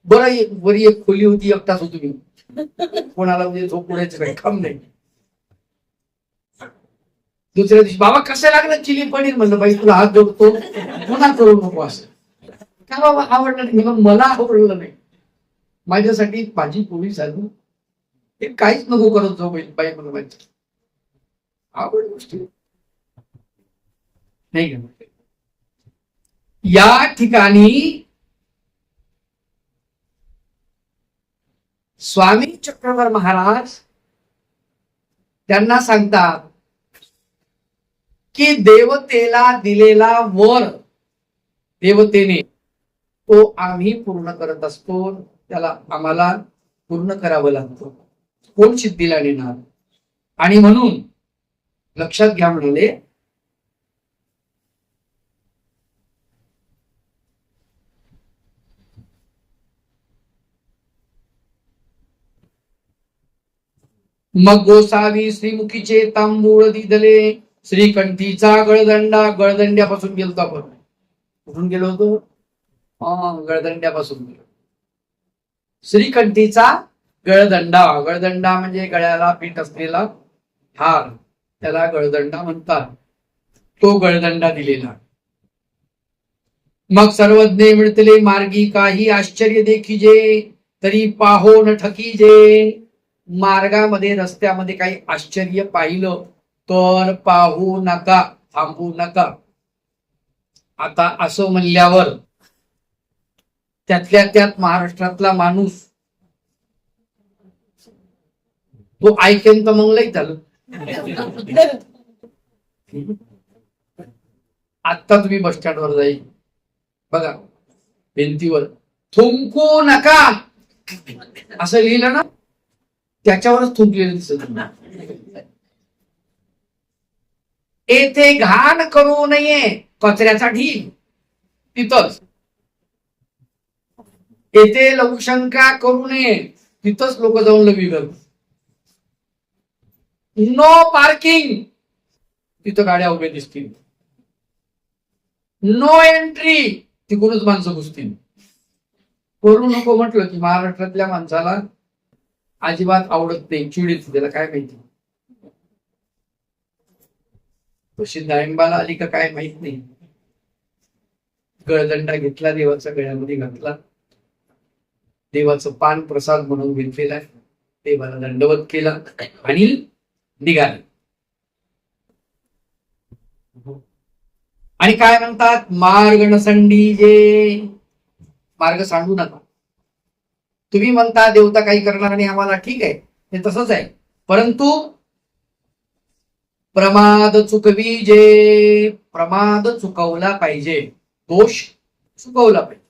बरी एक खोली होती, एकटाच होतो मी, कोणाला म्हणजे झोप उडायचं काही काम नाही. दुसऱ्या दिवशी बाबा कसं लागलं चिली पनीर, म्हणलं बाई तुला हात जोडतो, पुन्हा करू नको असं. का बाबा आवडलं नाही? मला आवडलं नाही, माझ्यासाठी भाजी पोळी झाली, हे काहीच नको करत जाऊ बाई मला माहिती. आवड गोष्टी नाही का. या ठिकाणी स्वामी चक्रधर महाराज त्यांना सांगतात की देवतेला दिलेला वर देवतेने तो आम्ही पूर्ण करत असतो, त्याला आम्हाला पूर्ण करावं लागतं, कोण सिद्धीला नेणार. आणि म्हणून लक्षात घ्या म्हणाले, मग गोसावी श्रीमुखीचे तांबूळ दिदले, श्रीकंठीचा गळदंड्यापासून गेलो आपण. कुठून गेलो होतो? गळदंड्यापासून. श्रीकंठीचा गळदंडा म्हणजे गळ्याला पीठ असलेला हार, त्याला गळदंडा म्हणतात. तो गळदंडा दिलेला. मग सर्वज्ञ मिळतले मार्गी काही आश्चर्य देखीजे, तरी पाहो न ठकीजे. मार्गामध्ये रस्त्यामध्ये काही आश्चर्य पाहिलं तर पाहू नका, थांबू नका. आता असं म्हणल्यावर त्यातल्या त्यात महाराष्ट्रातला माणूस तो ऐकेन तर मग लई झालं. आता तुम्ही बस स्टँडवर जाईल बघा, भिंतीवर थुंकू नका असं लिहिलं ना, त्याच्यावरच थुंकलेलं दिसत. येथे घाण करू नये, कचऱ्याचा ढीग तिथंच. येथे लघुशंका करू नये, तिथंच लोक जाऊन लवी करतात. नो पार्किंग, तिथं गाड्या उभ्या दिसतील. नो एंट्री, तिकडूनच माणसं घुसतील. करू नको म्हटलं की महाराष्ट्रातल्या माणसाला अजिबात आवडत नाही, चिडीच त्याला काय माहिती. तशी डाळिंबाला आली का काय माहित नाही. गळदंडा घेतला, देवाचा गळ्यामध्ये घातला, देवाचं पान प्रसाद म्हणून घेतलेला आहे, देवाला दंडवत केला आणि निघाले. आणि काय म्हणतात, मार्ग नसंडी जे, मार्ग सांडू नका. तुम्ही म्हणता देवता काही करणार नाही आम्हाला, ठीक आहे, हे तसंच आहे, परंतु प्रमाद चुकवी जे, प्रमाद चुकवला पाहिजे, दोष चुकवला पाहिजे.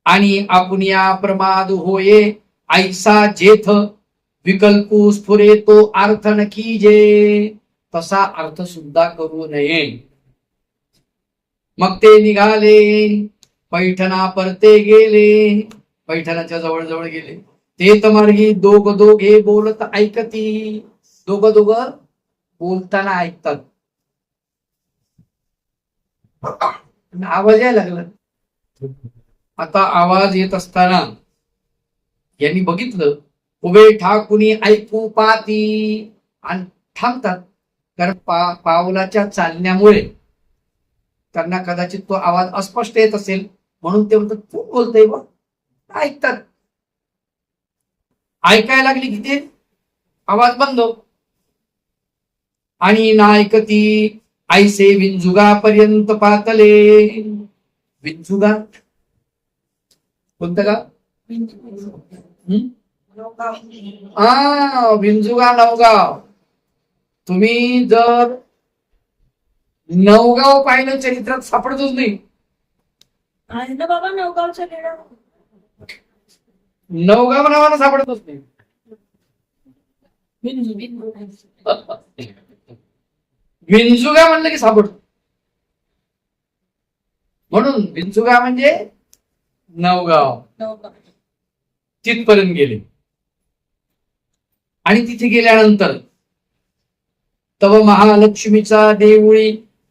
आणि आपण या प्रमाद होये ऐसा जेथ विकल्पू स्फुरे तो अर्थ नकी जे, तसा अर्थ सुद्धा करू नये. मग ते निघाले, पैठणा परते गेले, पैठणाच्या जवळ जवळ गेले. ते मार्गी दोघे बोलत ऐकती, दोघ बोलताना ऐकतात. आवाज यायला लागला. आता आवाज येत असताना यांनी बघितलं, उभे ठाकुनी ऐकू पाती, आणि थांबतात, कारण पावलाच्या चालण्यामुळे त्यांना कदाचित तो आवाज अस्पष्ट येत असेल, म्हणून ते म्हणतात कोण बोलतंय बा, ऐकतात. ऐकायला लागली की ते आवाज बंद, आणि ना ऐकती ऐसे विंजुगापर्यंत पातले. विंजुगा कोणतं गाव? विंजुगा नवगाव. तुम्ही जर नवगाव पाहिलं चरित्रात सापडतच नाही. आहे ना बाबा नवगावचं लेणं. नवगाव नावानं सापडतच नाही. विंजुगा म्हणलं की सापडतो, म्हणून विंजुगा म्हणजे नवगाव. तिथपर्यंत गेले. आणि तिथे गेल्यानंतर तव महालक्ष्मीचा देऊळी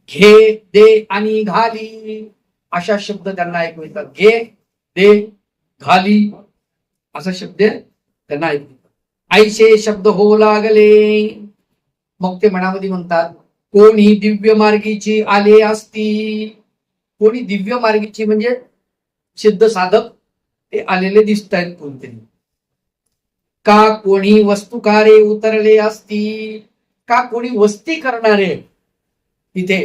घे दे आणि घाली, अशा शब्द त्यांना ऐकू येतात. घे दे घाली असा शब्द त्यांना ऐकू येतात. ऐसे शब्द होऊ लागले. मग ते मनामध्ये म्हणतात, कोणी दिव्य मार्गीची आले असती. कोणी दिव्य मार्गीची म्हणजे सिद्ध साधक ते आलेले दिसत आहेत कोणतरी. का कोणी वस्तुकारे उतरले असती, का कोणी वस्ती करणारे तिथे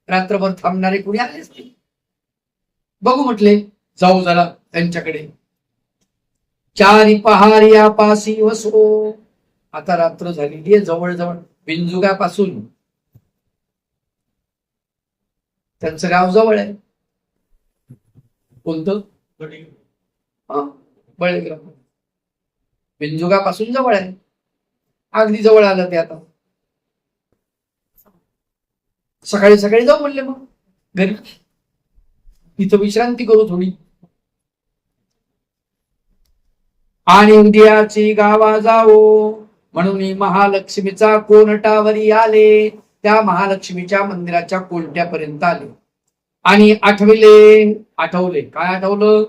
रात्रभर थांबणारे कोणी आले असतील. बघू म्हटले, जाऊ जरा त्यांच्याकडे. चारी पहारिया पासी वसो. आता रात्र झालेली आहे, जवळजवळ बिंजुगापासून त्यांचं गाव जवळ आहे. कोणतं? बळेगाव. बिंजुगापासून जवळ आहे, अगदी जवळ आलं ते. आता सकाळी सकाळी जाऊ म्हणले मग घरी, इथं विश्रांती करू थोडी. आणि उद्याची गावा जावो म्हणून महालक्ष्मीचा कोनटावरी आले. त्या महालक्ष्मीच्या मंदिराच्या कोणत्यापर्यंत आले आणि आठवले. काय आठवलं?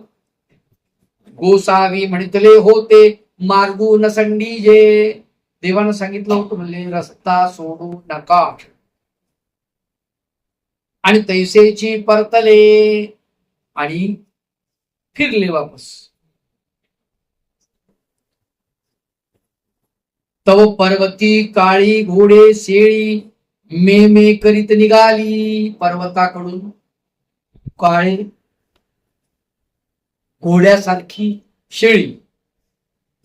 गोसावी म्हणितले होते मार्गू नसंडी जे. देवानं सांगितलं होतं म्हणले रस्ता सोडू नका. आणि तैसेची परतले आणि फिरले वापस. तव पर्वती काळी घोडे शेळी मे करीत निघाली. पर्वताकडून काळे घोड्यासारखी शेळी,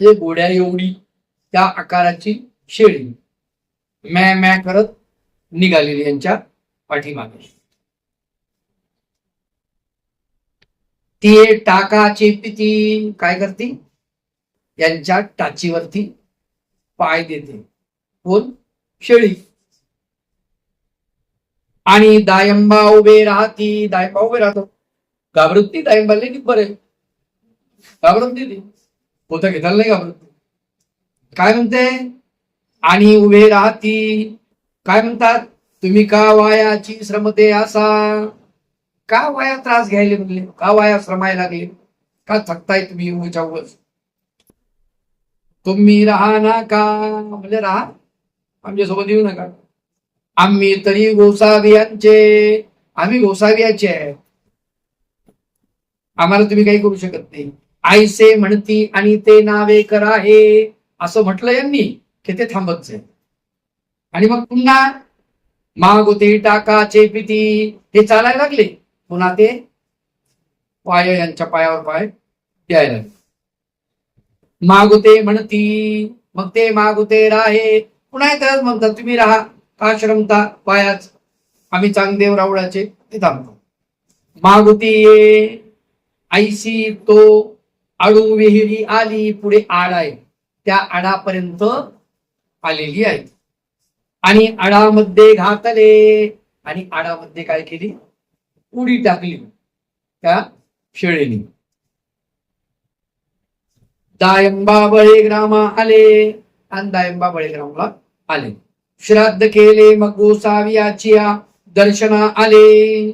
जे घोड्या एवढी त्या आकाराची शेळी मॅ करत निघालेली यांच्या पाठीमागे. ती टाकाची पिती काय करते? यांच्या टाचीवरती पाय देते. कोण? शेळी. आणि दायंबा उभे राहती. दायंबा उभे राहतो, घाबरत ती. दायंबाला की बरे घाबरत नाही ती, पोतं घेताना नाही घाबरत. काय म्हणते? आणि उभे राहती. काय म्हणतात? तुम्ही का वायाची श्रमते असा. का वाया त्रास घ्यायले म्हणले, का वाया श्रमायला लागले, का थकताय तुम्ही उगाच. तुम्ही राहा ना का, म्हणजे राहा, आमच्यासोबत येऊ नका. आम्ही तरी गोसावियांचे, आम्ही गोसावियाचे आहे, आम्हाला तुम्ही काही करू शकत नाही. आईसे म्हणती आणि ते नावे करा हे, असं म्हटलं यांनी की ते थांबत जाईल. आणि मग पुन्हा मागोते टाकाचे पिती, हे चालायला लागले. पुन्हा ते पाय, यांच्या पायावर पाय द्यायला लागले. मागोते म्हणती, मग ते मागोते राहे, पुन्हा एकदाच म्हणतात तुम्ही राहा, का श्रमता पायाच, आम्ही चांगदेव रावळाचे, ते थांबतो. मागोती ये ऐसी तो आडू विहिरी आली, पुढे आड आहे, त्या आडापर्यंत आलेली आहे. आणि आडामध्ये घातले, आणि आडामध्ये काय केली, उडी टाकली त्या शेळीने. दायंबा बळीग्रामा आले, आणि दायंबा बळीग्रामला आले. श्राद्ध केले मग गोसावियाची दर्शना आले,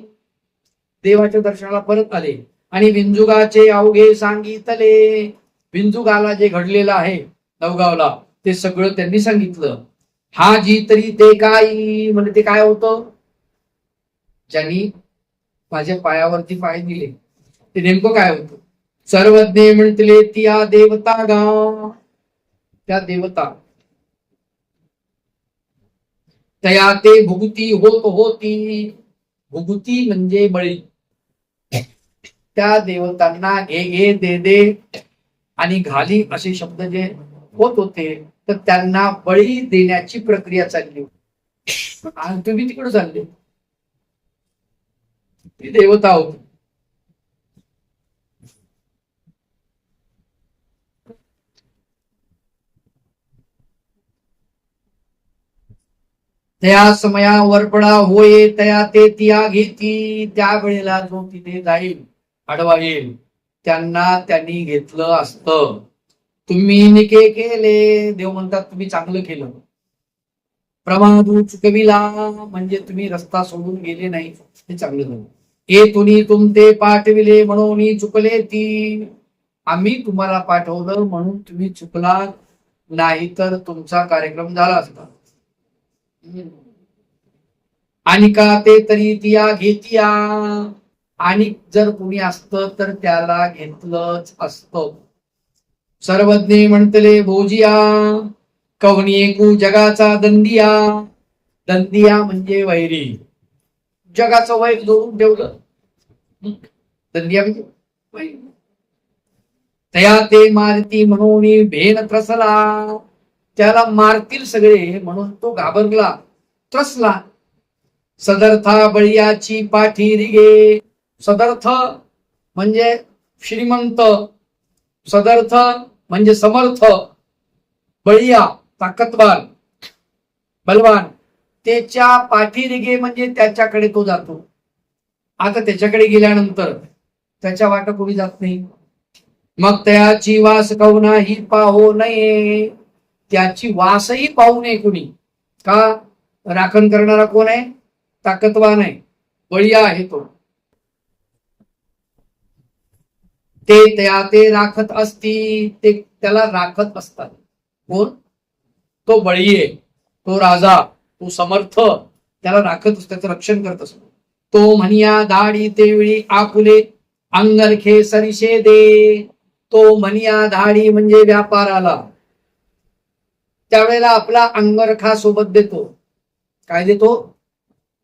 देवाच्या दर्शनाला परत आले. आणि विंजुगाचे अवघे सांगितले, विंजुगाला जे घडलेलं आहे नवगावला ते सगळं त्यांनी सांगितलं. हा जी तरी ते काय, म्हणजे ते काय होतं, ज्यांनी माझ्या पायावरती पाय दिले ते नेमकं काय होतं. सर्वज्ञ म्हणतले त्या देवता गा, त्या देवता, तया ते भुगती होत होती, भुगती म्हणजे बळी, त्या देवतांना घे घे दे दे आणि घाली असे शब्द जे होत होते, तर त्यांना बळी देण्याची प्रक्रिया चालली होती. आणि तुम्ही तिकडे चालले, ती देवता होती. त्या समया वरपडा होय, तया ते तिया घेती, त्या वेळेला जो तिथे जाईल, आडवा येईल, त्यांना त्यांनी घेतलं असतं. तुम्ही निके केले, देव म्हणतात तुम्ही चांगलं केलं. प्रमादू चुकविला, म्हणजे तुम्ही रस्ता सोडून गेले नाही, हे चांगलं झालं. ए तुम्ही तुमते पाठविले म्हणून चुकले ती, आम्ही तुम्हाला पाठवलं म्हणून तुम्ही चुकला, नाही तर तुमचा कार्यक्रम झाला असता. आणि का ते तरी तिया घेतिया, आणि जर कुणी असतं तर त्याला घेतलंच असतं. सर्वज्ञ म्हणतले भोजिया, कवनीकू जगाचा दंदिया, दंदिया म्हणजे वैरी, जगाचं वैर जोडून ठेवलं, दंदिया म्हणजे वैरी. तया ते मारती म्हणून भेन त्रसला, त्याला मारतील सगळे म्हणून तो घाबरला, त्रसला. सदर्था बळियाची पाठी रिगे, सदर्थ म्हणजे श्रीमंत, सदर्थ म्हणजे समर्थ, बळिया ताकदवार बलवान, त्याच्या पाठी रिगे म्हणजे त्याच्याकडे तो जातो. आता त्याच्याकडे गेल्यानंतर त्याच्या वाट कोणी जात नाही. मग त्याची वास कवनाही पाहू नये, त्याची वासही पाहू नये कुणी, का राखण करणारा कोण आहे, ताकदवान आहे, बळिया आहे तो. ते त्या ते राखत असती, ते त्याला राखत असतात. कोण, तो बळी, तो राजा, तो समर्थ, त्याला राखत असतो, त्याचं रक्षण करत असतो. तो म्हणिया धाडी तेवळी आपुले अंगरखे सरिशे दे, तो म्हणिया धाडी म्हणजे व्यापाराला, त्यावेळेला आपला अंगरखा सोबत देतो. काय देतो,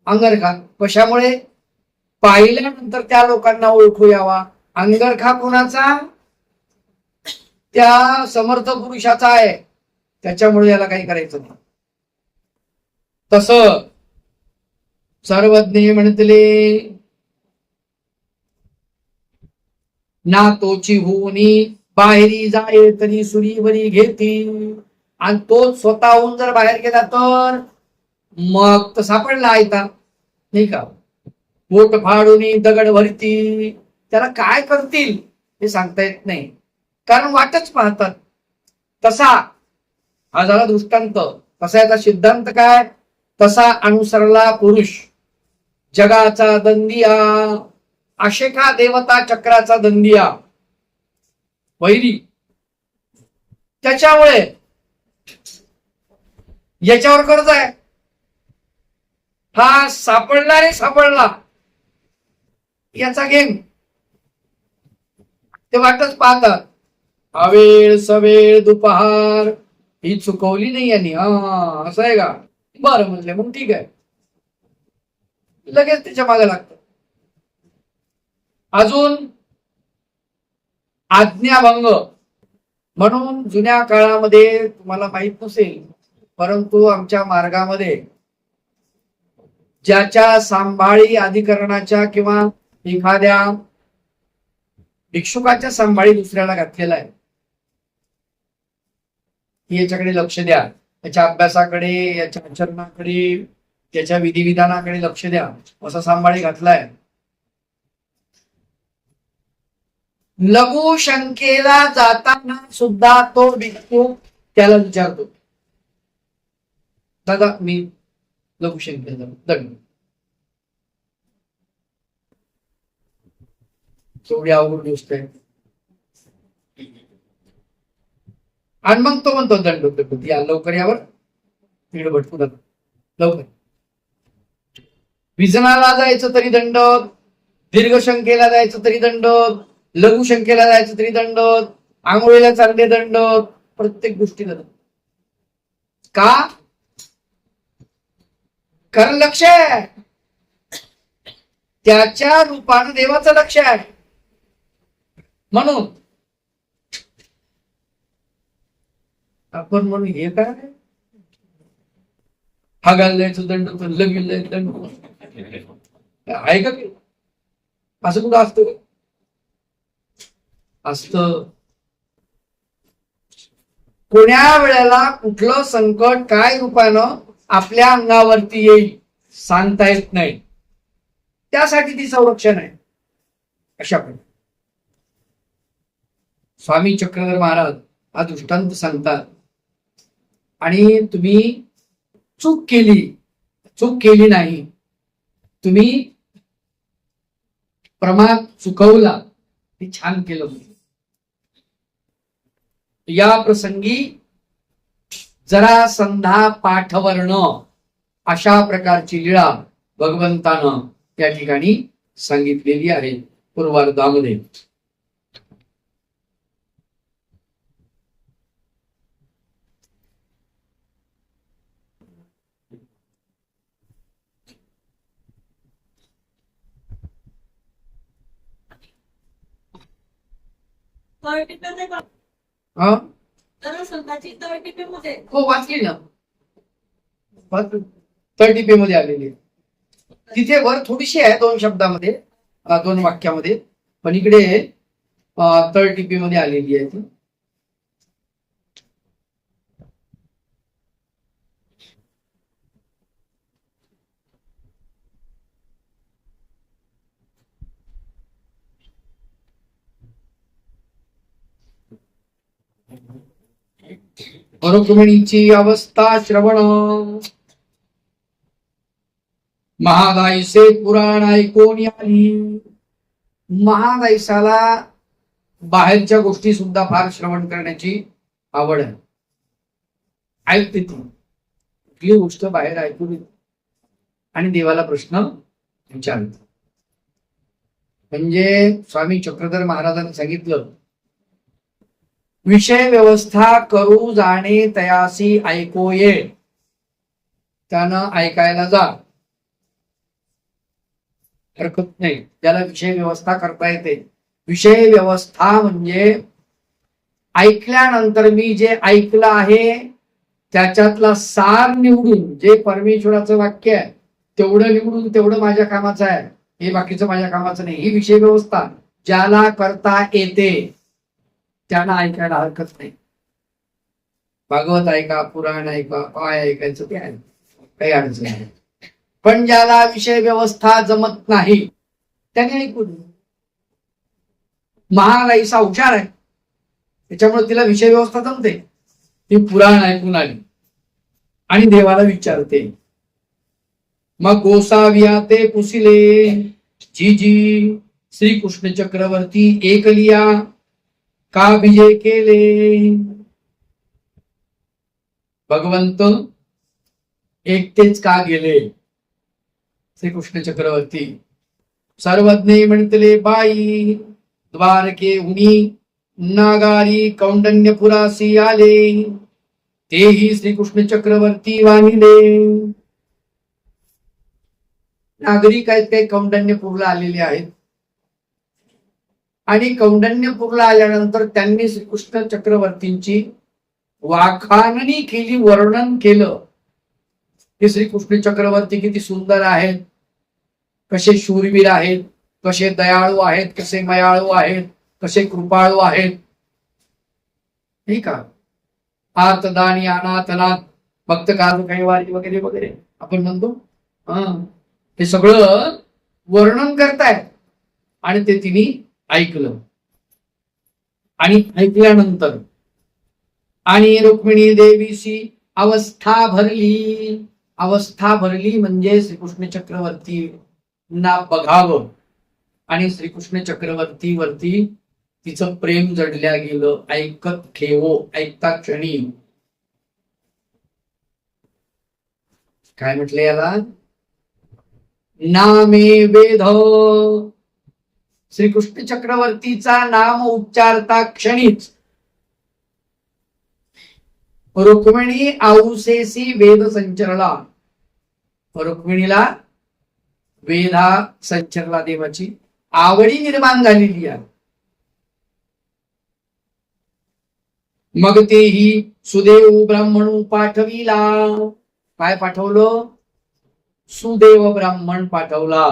अंगरखा. कशामुळे, पाहिल्यानंतर त्या लोकांना ओळखू यावा. अंगरखा कोणाचा, त्या समर्थ पुरुषाचा आहे, त्याच्यामुळे याला काही करायचं नाही. तस सर्वज्ञ म्हणतले ना तोची होऊनी बाहेरी जाये तरी सुरीवरी घेती, आणि तो स्वतःहून जर बाहेर गेला तर मग तर सापडला आयता, नाही का. पोट फाडून दगड भरती, त्याला काय करतील हे सांगता येत नाही, कारण वाटच पाहतात. तसा हा झाला दृष्टांत. तसा याचा सिद्धांत काय, तसा अनुसरला पुरुष, जगाचा दंदिया, आशेखा देवता चक्राचा दंदिया, वैरी. त्याच्यामुळे याच्यावर कर्ज आहे. हा सापडला रे सापडला, याचा गेम ते वाटच पाहतात. अवेळ सवेळ दुपार ही चुकवली नाही यांनी. हा असं आहे का, बरं म्हणले मग ठीक आहे, लगेच त्याच्या मागे लागतं. अजून आज्ञाभंग म्हणून जुन्या काळामध्ये तुम्हाला माहित नसेल, परंतु आमच्या मार्गामध्ये ज्याच्या सांभाळी अधिकरणाच्या किंवा एखाद्या भिक्षुकाच्या सांभाळी दुसऱ्याला घातलेला आहे, याच्याकडे लक्ष द्या, याच्या अभ्यासाकडे, याच्या आचरणाकडे, त्याच्या विधिविधानाकडे लक्ष द्या, असा सांभाळी घातलाय. लघु शंकेला जाताना सुद्धा तो भिक्षू त्याला विचारतो, दादा मी लघु शंकेला दंड. तेवढी अवघड गोष्ट आहे. आणि मग तो म्हणतो दंड या लवकर, यावर तिकडे भटकू नका लवकर. विजनाला जायचं तरी दंड, दीर्घ शंकेला जायचं तरी दंड, लघु शंकेला जायचं तरी दंड, आंघोळीला चालले दंड, प्रत्येक गोष्टीला दंड. का? कारण लक्ष आहे, त्याच्या रूपानं देवाचं लक्ष आहे. म्हणून आपण म्हणून हे काय हागायला जायचं दंड, लगेच जायचं दंड आहे का? असं कुठं असतं? असत. कोण्या वेळेला कुठलं संकट काय रूपानं आपल्या अंगावरती येईल सांगता येत नाही, त्यासाठी ती संरक्षण आहे. अशा प्रकारे स्वामी चक्रधर महाराज हा दृष्टांत सांगतात. आणि तुम्ही चूक केली नाही, तुम्ही प्रमाद चुकवला, ते छान केलं. या प्रसंगी जरा संधा पाठवर्ण अशा प्रकारची लीळा भगवंतानं त्या ठिकाणी सांगितलेली आहे पूर्वार्धामध्ये. हो वाचली ना, थर्ड टीपे मध्ये आलेली आहे. तिथे वर थोडीशी आहे 2 शब्दामध्ये, 2 वाक्यामध्ये, पण इकडे थर्ड टीपे मध्ये आलेली आहे ती. रुक्मिणीची अवस्था श्रवण, महादायसे पुराण ऐकून आली. महादायसाला बाहेरच्या गोष्टी सुद्धा फार श्रवण करण्याची आवड आहे. ऐकते ती कुठली गोष्ट बाहेर ऐकून आणि देवाला प्रश्न विचारते. म्हणजे स्वामी चक्रधर महाराजांनी सांगितलं, विषय व्यवस्था करू जाणे तयासी ऐको ये, त्यानं ऐकायला जा, हरकत नाही. त्याला विषय व्यवस्था करता येते. विषय व्यवस्था म्हणजे ऐकल्यानंतर मी जे ऐकलं आहे त्याच्यातला सार निवडून, जे परमेश्वराचं वाक्य आहे तेवढं निवडून, तेवढं माझ्या कामाचं आहे, हे बाकीचं माझ्या कामाचं नाही. ही विषय व्यवस्था ज्याला करता येते त्यांना ऐकायला हरकत नाही. भागवत ऐका, पुराण ऐका, काय ऐकायचं ते आहे, काही अडचण नाही. पण ज्याला विषय व्यवस्था जमत नाही त्याने ऐकू नये. महागाईचा हुशार आहे, त्याच्यामुळे तिला विषय व्यवस्था जमते. ती पुराण ऐकून आली आणि देवाला विचारते. मग गोसाविया ते पुसिले, जी श्रीकृष्ण चक्रवर्ती एकलिया का विजय केले. भगवंत एकटेच का गेले? श्रीकृष्ण चक्रवर्ती सर्वज्ञ म्हणतले बाई द्वारके उनी नागारी कौंडण्यपुरासी आले, तेही श्रीकृष्ण चक्रवर्ती वाहिले. नागरिक आहेत काही कौंडण्यपूरला आलेले आहेत आणि कौंडण्यपूरला आल्यानंतर त्यांनी श्रीकृष्ण चक्रवर्तींची वाखाणणी केली, वर्णन केलं की श्रीकृष्ण चक्रवर्ती किती सुंदर आहेत, कसे शूरवीर आहेत, कसे दयाळू आहेत, कसे मयाळू आहेत, कसे कृपाळू आहेत. ठीक आहे. आर्तदानी अनाथनाथ भक्त काल कैवारी वगैरे वगैरे आपण म्हणतो. हे सगळं वर्णन करतायत आणि ते तिने ऐकलं. आणि ऐकल्यानंतर आणि रुक्मिणी देवीची अवस्था भरली. अवस्था भरली म्हणजे श्रीकृष्ण चक्रवर्ती ना बघावं आणि श्रीकृष्ण चक्रवर्ती वरती तिचं प्रेम जडल्या गेलं. ऐकत ठेवो, ऐकता क्षणी. काय म्हटलं याला? नामे वेध. श्रीकृष्ण चक्रवर्तीचा नाम उच्चारता क्षणीच रुक्मिणी औसेसी वेद संचरला. रुक्मिणीला वेदा संचरला देवाची आवडी निर्माण झालेली आहे. मग तेही सुदेव ब्राह्मण पाठविला. काय पाठवलं? सुदेव ब्राह्मण पाठवला.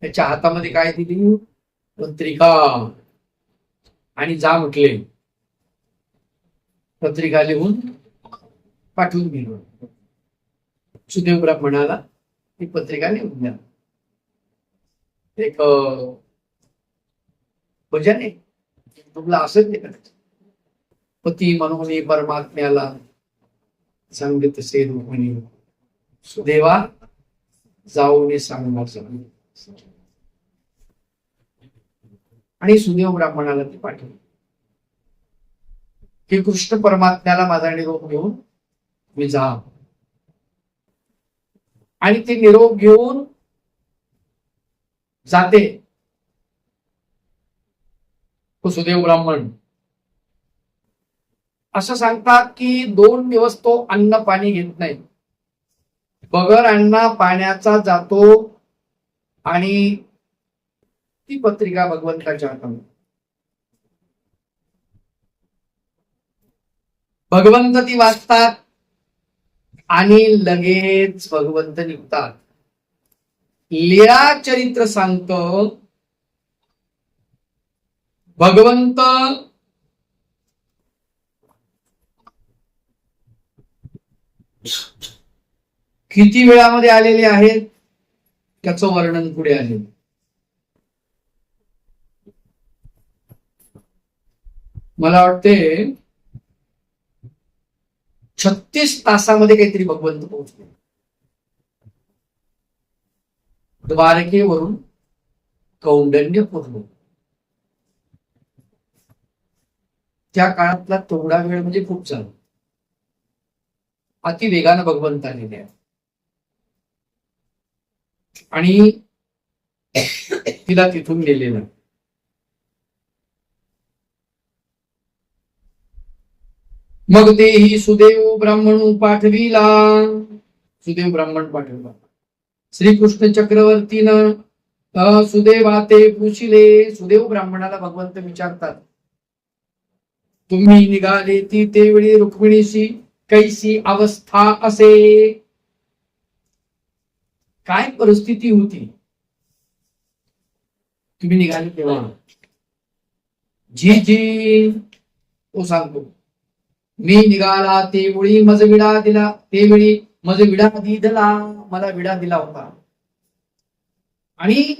त्याच्या हातामध्ये काय दिली? पत्रिका. आणि जा म्हटले. पत्रिका लिहून पाठवून गेलो. सुदेव ब्राह्मणाला ती पत्रिका लिहून द्या. एक भजन आहे तुला असंच नाही करायचं. पती म्हणून परमात्म्याला सांगत से रुक्मिणी, सुदेवा जाऊन सांगणार. आणि सुदेव ब्राह्मणाला ते पाठवले की कृष्ण परमात्म्याला माझा निरोप घेऊन मी जा. आणि ते निरोप घेऊन जाते तो सुदेव ब्राह्मण. असं सांगतात की 2 दिवस तो अन्न पाणी घेत नाही. बगर अन्न पाण्याचा जातो आणि ती पत्रिका भगवंताच्या हातात. भगवंत ती वाचतात आणि लगेच भगवंत निघतात. लीळा चरित्र सांगतो. भगवंत किती वेळामध्ये आलेले आहेत त्याचं वर्णन पुढे आहे. मला वाटते 36 तासामध्ये काहीतरी भगवंत पोहोचले. द्वारकेवरून कौंडण्यपूर. त्या काळातला तेवढा वेळ म्हणजे खूप झाला. अति वेगानं भगवंत आलेले आहे. आणि तिला तिथून गेलेला. मग तेही सुदेव ब्राह्मण पाठविला. सुदेव ब्राह्मण पाठवला. श्रीकृष्ण चक्रवर्तीनं सुदेवा ते पुशिले. सुदेव ब्राह्मणाला भगवंत विचारतात, तुम्ही निघाले ती तेवढी रुक्मिणीशी कैसी अवस्था असे? काय परिस्थिती होती तुम्ही निघाले तेव्हा? जी जी तो सांगतो, मी निघाला तेवढी मज विडा दिला. तेवेळी मज विडा दिला, मला विडा दिला होता. आणि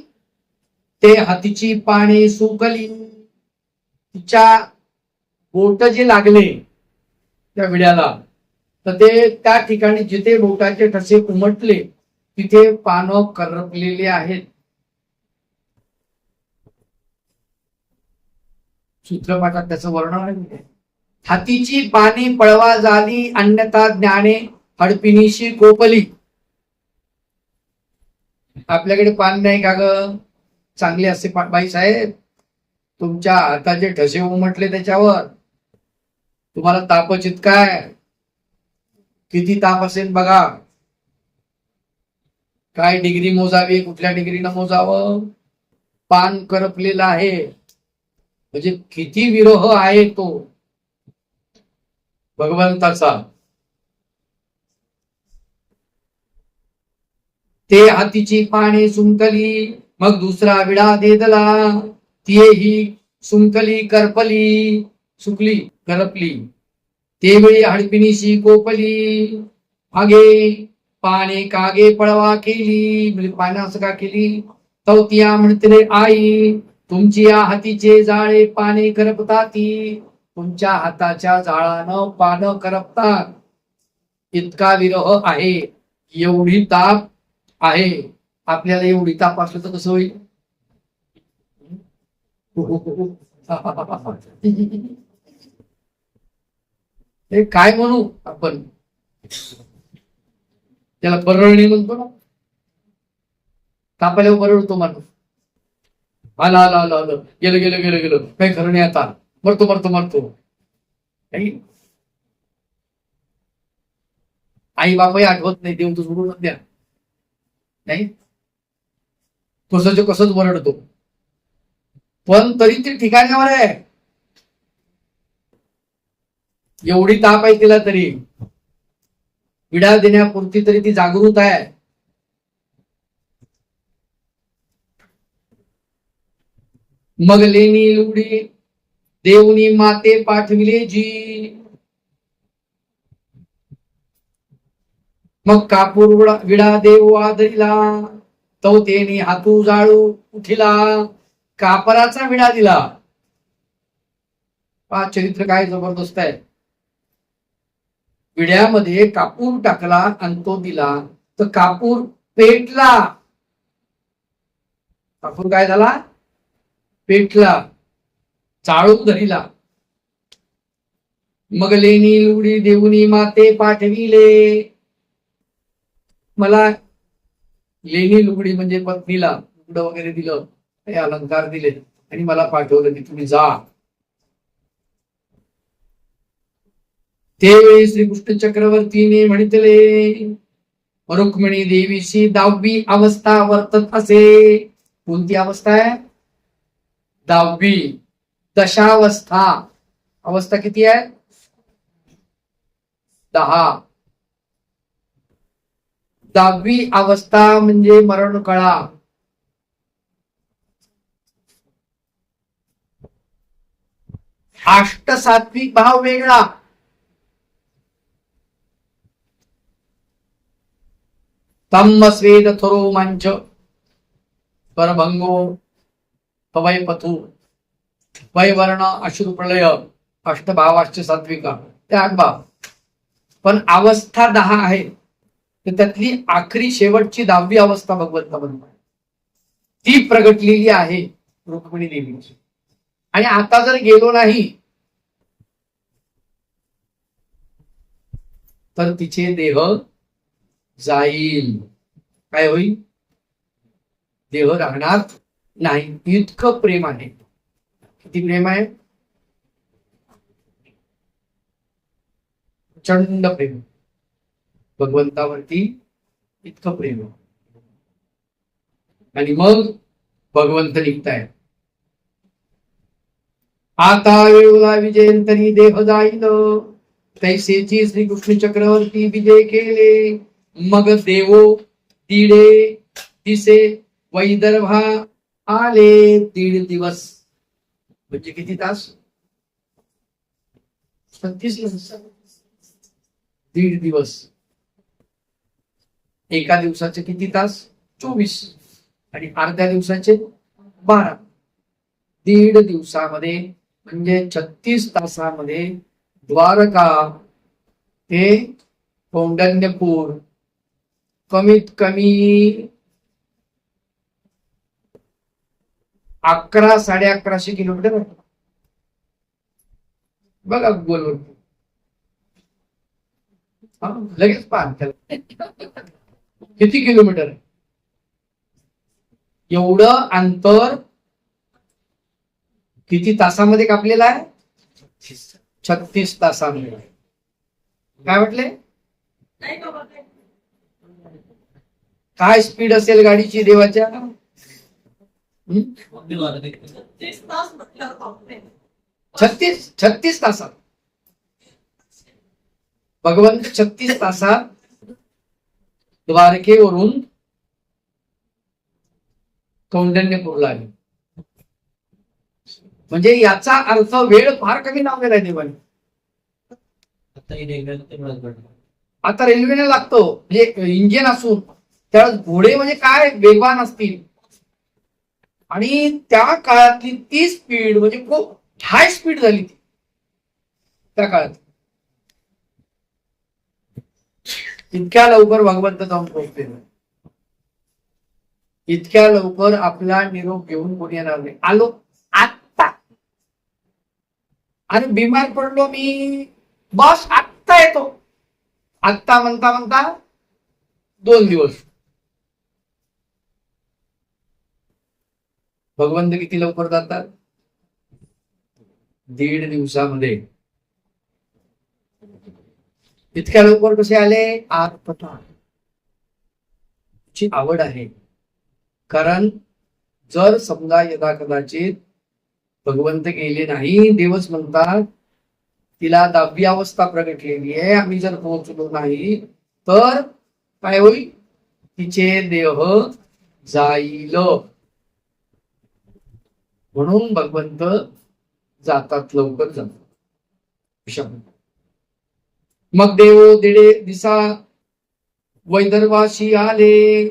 ते हातीची पाने सुकली. तिच्या बोट जे लागले त्या विड्याला, तर ते त्या ठिकाणी जिथे बोटाचे ठसे उमटले तिथे पानं करपलेली आहेत. सूत्रपाठात त्याचं वर्णन आहे. हातीची पाने पळवा झाली अन्यथा ज्ञाने हडपिनीशी कोपली. आपल्याकडे पान नाही का ग? चांगले असते बाई साहेब, तुमच्या हाताचे ठसे उमटले त्याच्यावर, तुम्हाला तापच इतकाय, किती ताप असेल बघा. काय डिग्री मोजावी, कुठल्या डिग्रीनं मोजावं? पान करपलेलं आहे म्हणजे किती विरह आहे तो भगवंताचा. ते हातीची पाने सुंकली मग दुसरा विडा देदला, तीही सुंकली करपली, सुकली करपली. तेवेळी हडपिणीशी कोपली, आगे पाने कागे पळवा केली. म्हणजे पानं असं का केली? तवतिया म्हणते आई, तुमची या हातीचे जाळे पाने करपताती. तुमच्या हाताच्या जाळानं पानं करपतात. इतका विरह आहे, एवढी ताप आहे. आपल्याला एवढी ताप असलं तर कसं होईल? हे काय म्हणू आपण? त्याला परळणी म्हणतो ना. तापायला परळतो माणूस. आला आला आला आलं, गेलं गेलं गेलं गेलं, काही खरं नाही आता, मरतो मरतो मरतो. आई बापाही आठवत नाही, देव तो सोडून द्या. नाही कसं कसंच वरडतो, पण तरी ती ठिकाणावर आहे. एवढी ताप आहे तिला तरी विडा देण्यापुरती तरी ती जागृत आहे. मग लेणी लुगडी देवनी माते पाठविले जी. मग कापूर विडा देव आदरिला, तो तेनी हातू जाळू उठिला. कापराचा विडा दिला. चरित्र काय जबरदस्त आहे. विड्यामध्ये कापूर टाकला आणि तो दिला, तर कापूर पेटला. कापूर काय झाला? पेटला, चाळू धरिला. मग लेणी लुगडी देऊनी माते पाठविले. मला लेणी लुगडी म्हणजे पत्नीला लुगडं वगैरे दिलं, हे अलंकार दिले आणि मला पाठवलं की तुम्ही जा. त्यावेळी श्रीकृष्ण चक्रवर्तीने म्हणितले, रुक्मिणी देवीची 10वी अवस्था वर्तत असे. कोणती अवस्था आहे? 10वी. दशावस्था. अवस्था किती आहे? 10. 10वी अवस्था म्हणजे मरण कळा. अष्टसात्विक भाव वेगळा. तम स्वेद थरो मंच परभंगो पवय पथू वैवर्ण अश्रु प्रलय अष्टभावाश्च सात्विका. ते 8 भाव. पण अवस्था 10 आहे, तर त्यातली आखरी शेवटची 10वी अवस्था भगवंतामध्ये ती प्रगटलेली आहे रुक्मिणी देवीची. आणि आता जर गेलो नाही तर तिचे देह जाईल. काय होईल? देह राहणार नाही. इतकं प्रेम आहे. किती प्रेम आहे? प्रचंड प्रेम भगवंतावरती. इतकं प्रेम. आणि मग भगवंत निघताय. आता वेळोला विजयंतरी देह जाईल, तैसेची श्रीकृष्ण चक्रवर्ती विजय केले. मग देवो तिडे दिसे वैदर्भा आले. 1.5 दिवस म्हणजे किती तास? 36. 1.5 दिवस. एका दिवसाचे किती तास? 24. आणि अर्ध्या दिवसाचे 12. 1.5 दिवसामध्ये म्हणजे 36 तासामध्ये द्वारका ते कौंडण्यपूर कमीत कमी 1100-1150 किलोमीटर. बघा गुगलवर, लगेच पहा त्याला किती किलोमीटर आहे. एवढं अंतर किती तासामध्ये कापलेलं आहे? 36 तासामध्ये. काय म्हटले? नाही बाबा काय. काय स्पीड असेल गाडीची देवाच्या? 30 तास म्हटल्यावर बापरे. 36 तासात भगवंत 36 तासात द्वारकेवरून कौंडण्यपूरला आले. म्हणजे याचा अर्थ वेळ फार कमी लावलेला आहे देवाने. आता रेल्वेने लागतो म्हणजे इंजिन असून त्यावेळेस घोडे म्हणजे काय वेगवान असतील, आणि त्या काळातली ती स्पीड म्हणजे खूप हाय स्पीड झाली ती त्या काळात. इतक्या लवकर भगवंत जाऊन पोहोचले, इतक्या लवकर आपला निरोप घेऊन कोणी येणार नाही. आलो आत्ता, आणि बिमार पडलो मी, बस आत्ता येतो. आत्ता म्हणता म्हणता 2 दिवस. भगवंत किती लवकर जातात? 1.5 दिवसामध्ये. इतक्या लवकर कसे आले? ची आवड आहे. कारण जर समजा यदा कदाचित भगवंत गेले नाही, देवच म्हणतात तिला 10वी अवस्था प्रगटलेली आहे, आम्ही जर पोहोचलो नाही तर काय होईल? तिचे देह जाईल. म्हणून भगवंत जातात, लवकर जातात. मग देव 1.5 दिवसा वैदर्भाशी आले.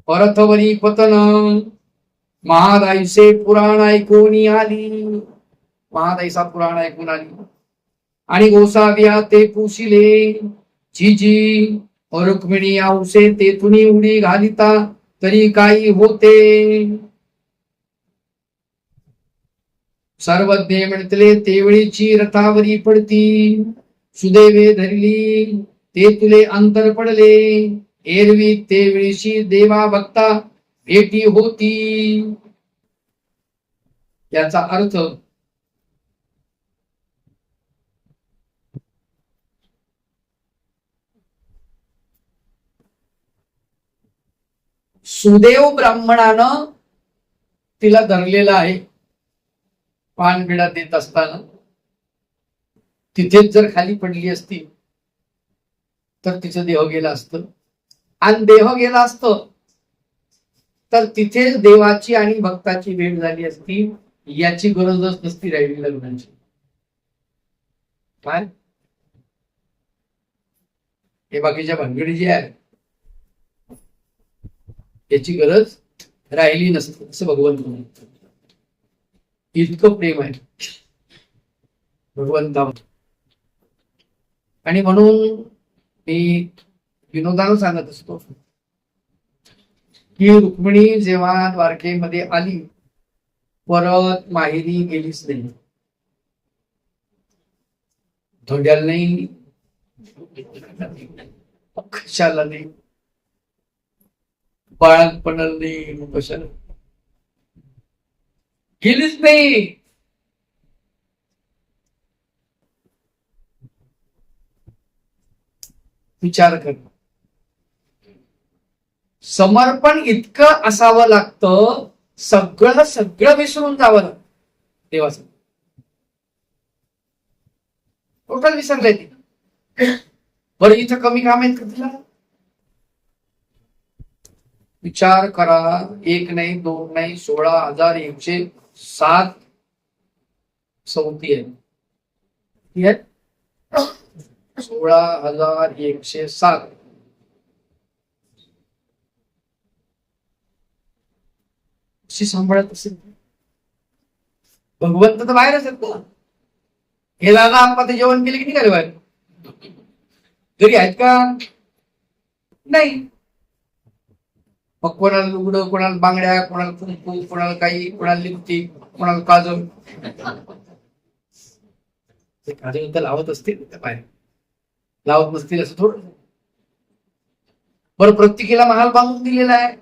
परथवरी पतन महादाईचे पुराण ऐकून आली. महादाईचा पुराण ऐकून आली आणि गोसाव्या ते पुशिले. जिजी रुक्मिणी औसे तेथुनी उडी घालिता तरी काही होते. सर्वज्ञ म्हणतले तेवळीची रथावरी पडती. सुदैवे धरली ते तुले अंतर पडले. एरवी तेवळीशी देवा भक्ता भेटी होती. याचा अर्थ सुदेव ब्राह्मणानं तिला धरलेलं आहे. पानबिडा देत असताना तिथेच जर खाली पडली असती तर तिचं देह गेला असतं, आणि देह गेला असतं तर तिथेच देवाची आणि भक्ताची भेट झाली असती. याची गरजच नसती राहिली लग्नाची. काय हे बाकीच्या भानगडी जी आहे याची गरज राहिली नसते, असं भगवंत म्हणतात. इतकं प्रेम आहे भगवंतावर. आणि म्हणून मी विनोदानं सांगत असतो की रुक्मिणी जेव्हा द्वारकेमध्ये आली, परत माहेरी गेलीच नाही. धोंड्याला नाही, कशाला नाही, बाळांपणाला नाही, कशाला गेलीच नाही. विचार कर, समर्पण इतकं असावं लागतं, सगळं विसरून जावं लागतं देवाचं. टोटल विसरलंय ती. बरं इथं कमी काम आहेत का तिला? विचार करा, 1 नाही 2 नाही 16,107 सवती आहे. 16,107. कशी सांभाळत असेल? भगवंत तर बाहेरच आहेत ना. हे दादा आपण ते जेवण केले की निघाले बाहेर? घरी आहेत का? नाही. मग कोणाला लुगडं, कोणाला बांगड्या, कोणाला कुंकू, कोणाला काही, कोणाला लिपस्टिक, कोणाला काजल. काजल तर लावत असतील त्या बाहेर, लावत नसतील असं थोडं. बरं, प्रत्येकीला महाल बांधून दिलेला आहे.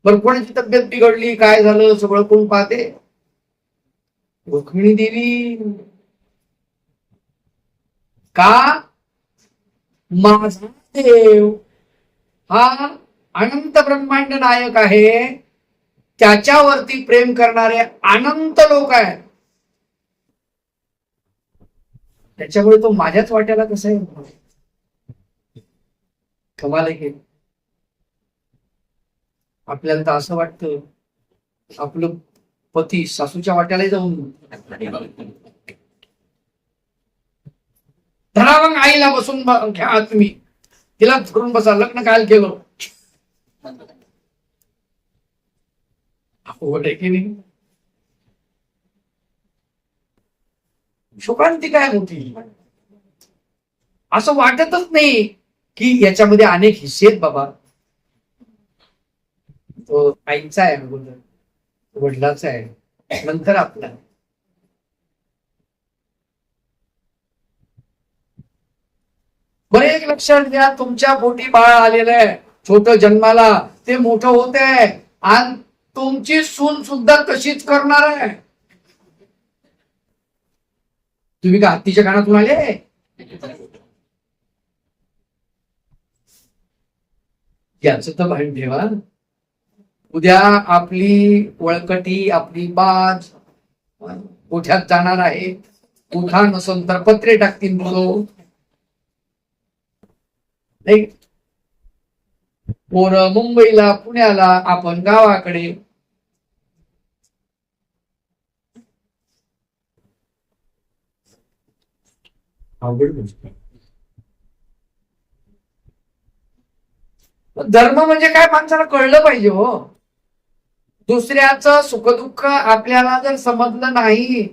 बरं, कोणाची तब्येत बिघडली, काय झालं, सगळं कोण पाहते? रुक्मिणी देवी. का? माझा देव हा अनंत ब्रह्मांड नायक आहे, त्याच्यावरती प्रेम करणारे अनंत लोक आहेत. त्याच्यामुळे तो माझ्याच वाट्याला कसं आहे? कमाल आहे. आपल्याला तर असं वाटतं आपलं पती सासूच्या वाट्याला जाऊन धरा, मग आईला बसून घ्या, तुम्ही तिला धरून बसा, लग्न काय केलं. अवघड आहे की नाही? शोकांती काय मोठी, असं वाटतच नाही की याच्यामध्ये अनेक हिस्से आहेत बाबा. तो आईचा आहे अगोदर, वडिलाचा आहे, नंतर आपला. बरं, एक लक्षात घ्या, तुमच्या पोटी बाळ आलेलं आहे, छोट जन्माला, ते मोठं होत आहे, आणि तुमची सून सुद्धा तशीच करणार आहे. तुम्ही का हत्तीच्या कानातून आले? याच तर भान ठेवा. उद्या आपली वळकटी, आपली बाज मोठ्यात जाणार आहे. मोठा नसून तर पत्रे टाकतील मुलं. पोरं मुंबईला, पुण्याला, आपण गावाकडे. अवघड गोष्ट. धर्म म्हणजे काय माणसाला कळलं पाहिजे हो. दुसऱ्याचं सुखदुःख आपल्याला जर समजलं नाही,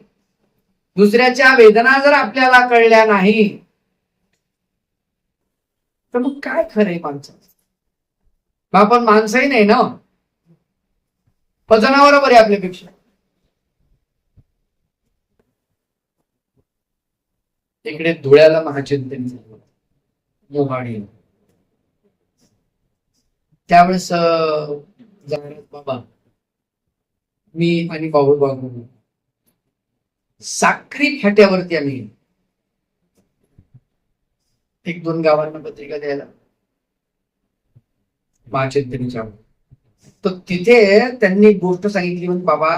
दुसऱ्याच्या वेदना जर आपल्याला कळल्या नाही, तर मग काय खरंय माणसाचं? आपण माणसंही नाही ना, जनावर बरे आपल्यापेक्षा. इकडे धुळ्याला महाचिंतन झालं, मोहाडी. त्यावेळेस बाबा, मी आणि बाबू बाबू साक्री फाट्यावरती आम्ही 1-2 गावांना पत्रिका द्यायला महाचिंतनीच्या. तर तिथे त्यांनी एक गोष्ट सांगितली, म्हणजे बाबा,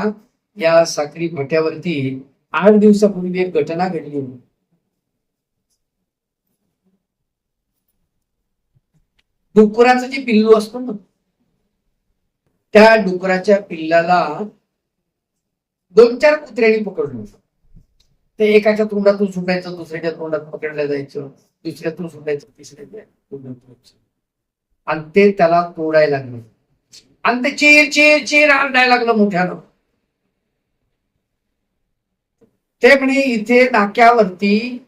या साक्री फाट्यावरती 8 दिवसापूर्वी एक घटना घडली. डुकराचं जे पिल्लू असतो ना, त्या डुकराच्या पिल्लाला 2-4 कुत्र्यांनी पकडलं. ते एकाच्या तोंडातून सुटायचं, दुसऱ्याच्या तोंडात पकडलं जायचं, दुसऱ्यातून सुटायचं, तिसऱ्याच्या तोंडात, आणि ते त्याला तोडायला लागलं, आणि ते चीर चीर चीर आरडायला लागलं मोठ्यानं. ते म्हणे इथे नाक्यावरती,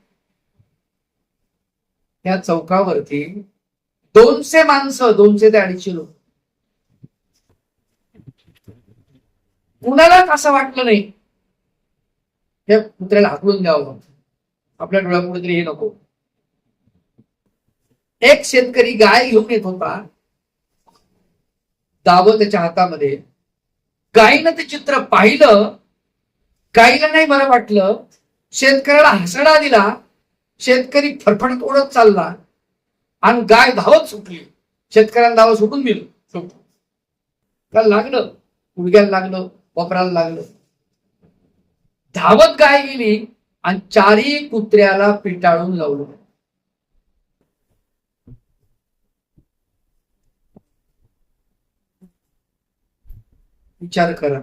या चौकावरती 200 माणसं, 200 ते 250 लोक. कुणालाच असं वाटलं नाही हे कुत्र्याला हाकलून द्यावं, आपल्या डोळ्यापुढे तरी हे नको. एक शेतकरी गाय घेऊन येत होता, दावं त्याच्या हातामध्ये. गायीनं ते चित्र पाहिलं, गायीला नाही बरं वाटलं, शेतकऱ्याला हसडा दिला. शेतकरी फरफडत ओढत चालला, आणि गाय धावत सुटली. शेतकऱ्याला धावत सुटून दिलं, त्याला लागलं, गुडघ्याला लागलं, वापरायला लागलं. धावत गाय गेली आणि 4ही कुत्र्याला पिटाळून लावलं. विचार करा,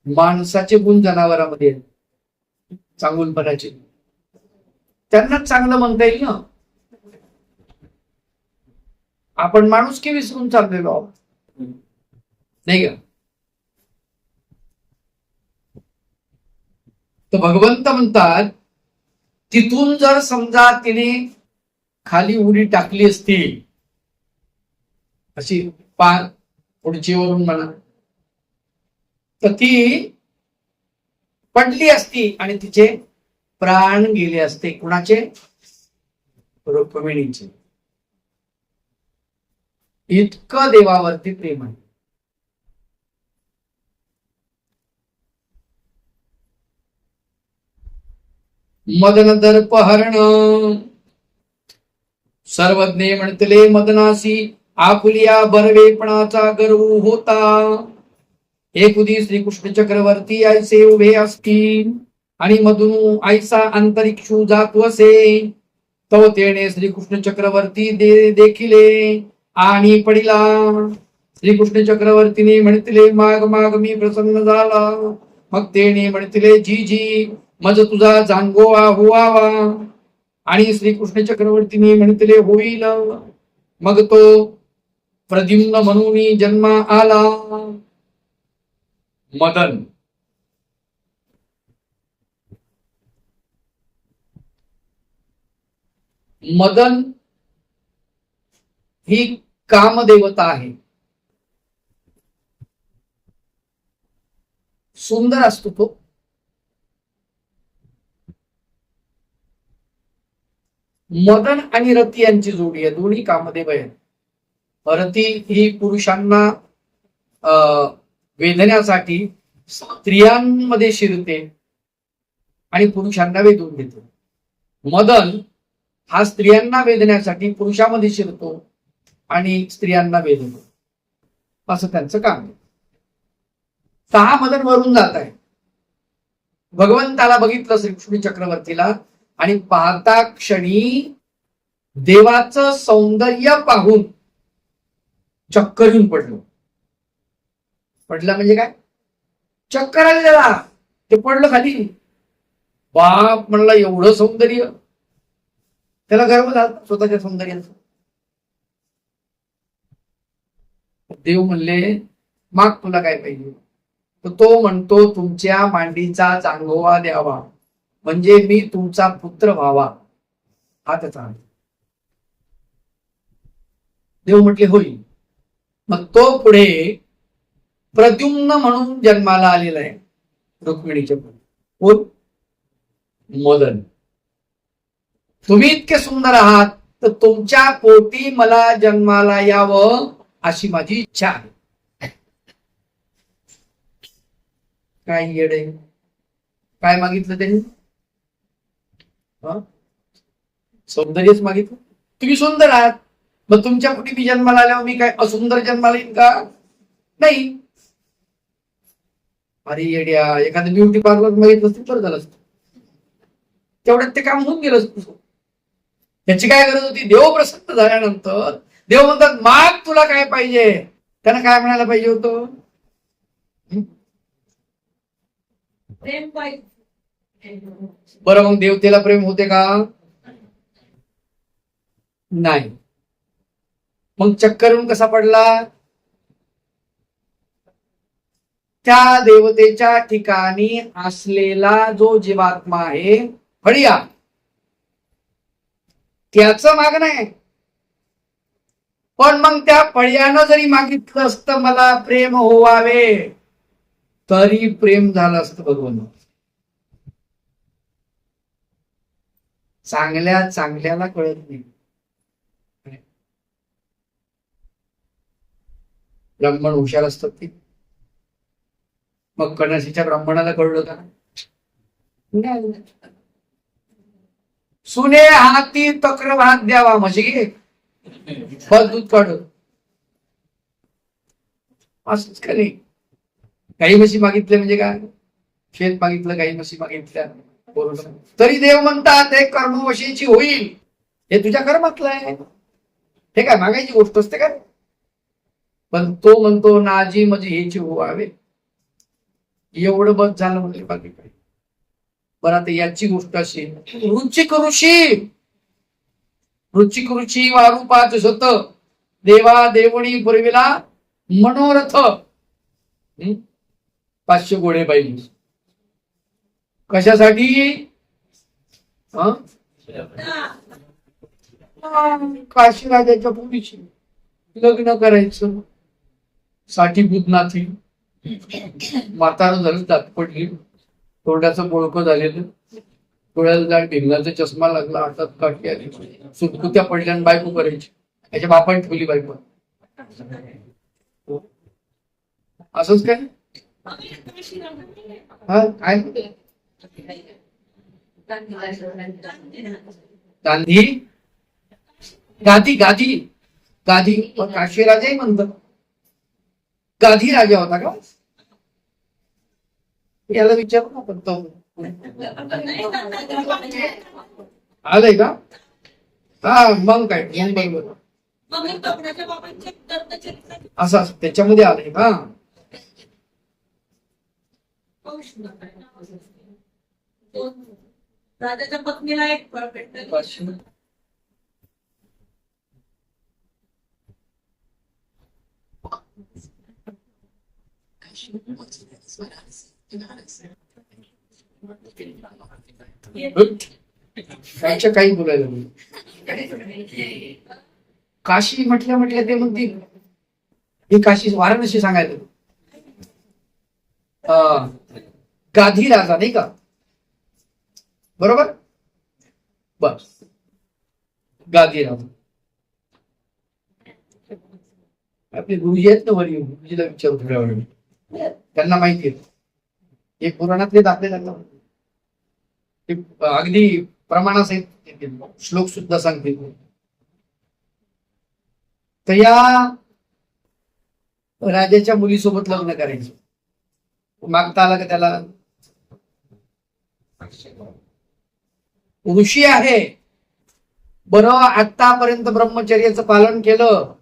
माणसाचे गुण जनावरांमध्ये, चांगुलपणाचे, त्यांनाच चांगलं म्हणता येईल ना. आपण माणुसकी विसरून चाललेलो आहोत, नाही का? तर भगवंत म्हणतात, तिथून जर समजा तिने खाली उडी टाकली असती, अशी पान पुढची वरून म्हणा, तर ती पडली असती आणि तिचे प्राण गेले असते. कुणाचे? रुक्मिणीचे. इतकं देवावरती प्रेम आहे. मदन दर्पहरण सर्वज्ञ म्हणतले मदनासी आपुलिया बरवेपणाचा गर्व होता. एकुदी श्रीकृष्ण चक्रवर्ती ऐसे उभे असतील आणि मधून ऐसा अंतरिक्षू जात वसे, तव तेने श्रीकृष्ण चक्रवर्ती देखिले आणि पडिला. श्रीकृष्ण चक्रवर्तीने म्हणतले माग माग मी प्रसन्न झाला. मग तेने म्हणतले जी जी मज तुझा जांगोवा हुवावा. आणि श्रीकृष्ण चक्रवर्तीने म्हणतले होईल. मग तो प्रद्युम्न म्हणून जन्मा आला. मदन मदन ही कामदेवता आहे. सुंदर असतो तो. मदन आणि रती यांची जोडी आहे. दोन्ही कामदेव आहेत. रती ही पुरुषांना वेधण्यासाठी स्त्रियांमध्ये शिरते आणि पुरुषांना वेधून घेते. मदन हा स्त्रियांना वेधण्यासाठी पुरुषामध्ये शिरतो आणि स्त्रियांना वेधतो. असं त्यांचं काम आहे. 6 मदन वरून जात आहे. भगवंताला बघितलं श्रीकृष्ण चक्रवर्तीला आणि पाहता क्षणी देवाचं सौंदर्य पाहून चक्कर येऊन पडलं. पडलं म्हणजे काय? चक्कर आली त्याला. ते पडलं खाली. बाप म्हणला एवढं सौंदर्य. त्याला गर्व झाला स्वतःच्या सौंदर्याचा. देव म्हणले माग तुला काय पाहिजे? तर तो म्हणतो तुमच्या मांडीचा चांगोवा द्यावा म्हणजे मी तुमचा पुत्र व्हावा. हा त्याचा. देव म्हटले होईल. मग तो पुढे प्रद्युम्न म्हणून जन्माला आलेला आहे. रुक्मिणीच्या कोण? मदन. तुम्ही इतके सुंदर आहात तर तुमच्या पोटी मला जन्माला यावं अशी माझी इच्छा आहे. काय येडे? काय मागितलं त्यांनी? सौंदर्यच मागितलं. तुम्ही सुंदर आहात मग तुमच्या पोटी मी जन्माला आल्यावर मी काय असुंदर जन्माला येईन का? नाही. अरे येड्या, एखादं ब्युटी पार्लर मागितलं असतं बरं झालं असतं. तेवढ्यात ते काम होऊन गेलं असतं. त्याची काय गरज होती? देव प्रसन्न झाल्यानंतर देव म्हणतात माग तुला काय पाहिजे. त्यानं काय म्हणायला पाहिजे होतं? प्रेम पाहिजे. बरं मग देवतेला प्रेम होते का? नाही. मग चक्करून कसा पडला? त्या देवतेच्या ठिकाणी असलेला जो जीवात्मा आहे फळिया, त्याचं मागणं आहे. पण मग त्या फळ्यानं जरी मागितलं असतं मला प्रेम होवावे तरी प्रेम झालं असतं भगवान. चांगल्या चांगल्याला कळत नाही. ब्राह्मण हुशार असतात ते. मग कणसीच्या ब्राह्मणाला कळलं का? सुने हाती तक्र भात द्यावा म्हशी घे फळ दूध काढ. असंच का नाही? काही म्हशी मागितले म्हणजे काय? शेत मागितलं, काही म्हशी मागितल्या, तरी देव म्हणतात हे कर्मवशीची होईल. हे तुझ्या कर्मातलं आहे. हे काय मागायची गोष्ट असते का? पण तो म्हणतो नाजी म्हणजे हेची व्हावे. एवढं बस झालं म्हणजे बाकी काय. बरं आता याची गोष्ट अशी रुचिक ऋषी रुचिक ऋषी वारूपाच शत देवा देवणी पुरविला मनोरथ 500 घोडे पाहिजे. कशासाठी? काशी राजाच्या पोरीची. लग्न करायचं. साठी बुधनाथी म्हातारं झालं, दात पडली, तोंडाचं बोळकं झालेलं, डोळ्याला जाड भिंगाचा चष्मा लागला, हातात काठी आली, सुटकुत्या पडल्या आणि बायको करायची. त्याच्या बापाने ठेवली बायको. असंच काय? हा काय गांधी गादी गादी गादी काशी राजाही म्हणतात. गाधी राजा होता का? याला विचारू ना आपण. तो आलंय का? हा मग काय बरोबर असं त्याच्यामध्ये आलंय का? राजाच्या पत्नीला एक परफेक्ट कायच्या काही बोलायला नाही. काशी म्हटल्या ते म्हणतील ही काशी वाराणसी सांगायला. गाधी राजा नाही का? बरोबर. बस गाधी राजा. आपले गुरुजी आहेत ना वरी, गुरुजीला विचारू थोड्या वेळ, त्यांना माहिती आहे. हे पुराणातले दाखले त्यांना अगदी प्रमाणासहित श्लोक सुद्धा सांगतील. तर या राजाच्या मुलीसोबत लग्न करायचं. मागता आला का त्याला? ऋषी आहे बरं, आतापर्यंत ब्रह्मचर्याचं पालन केलं.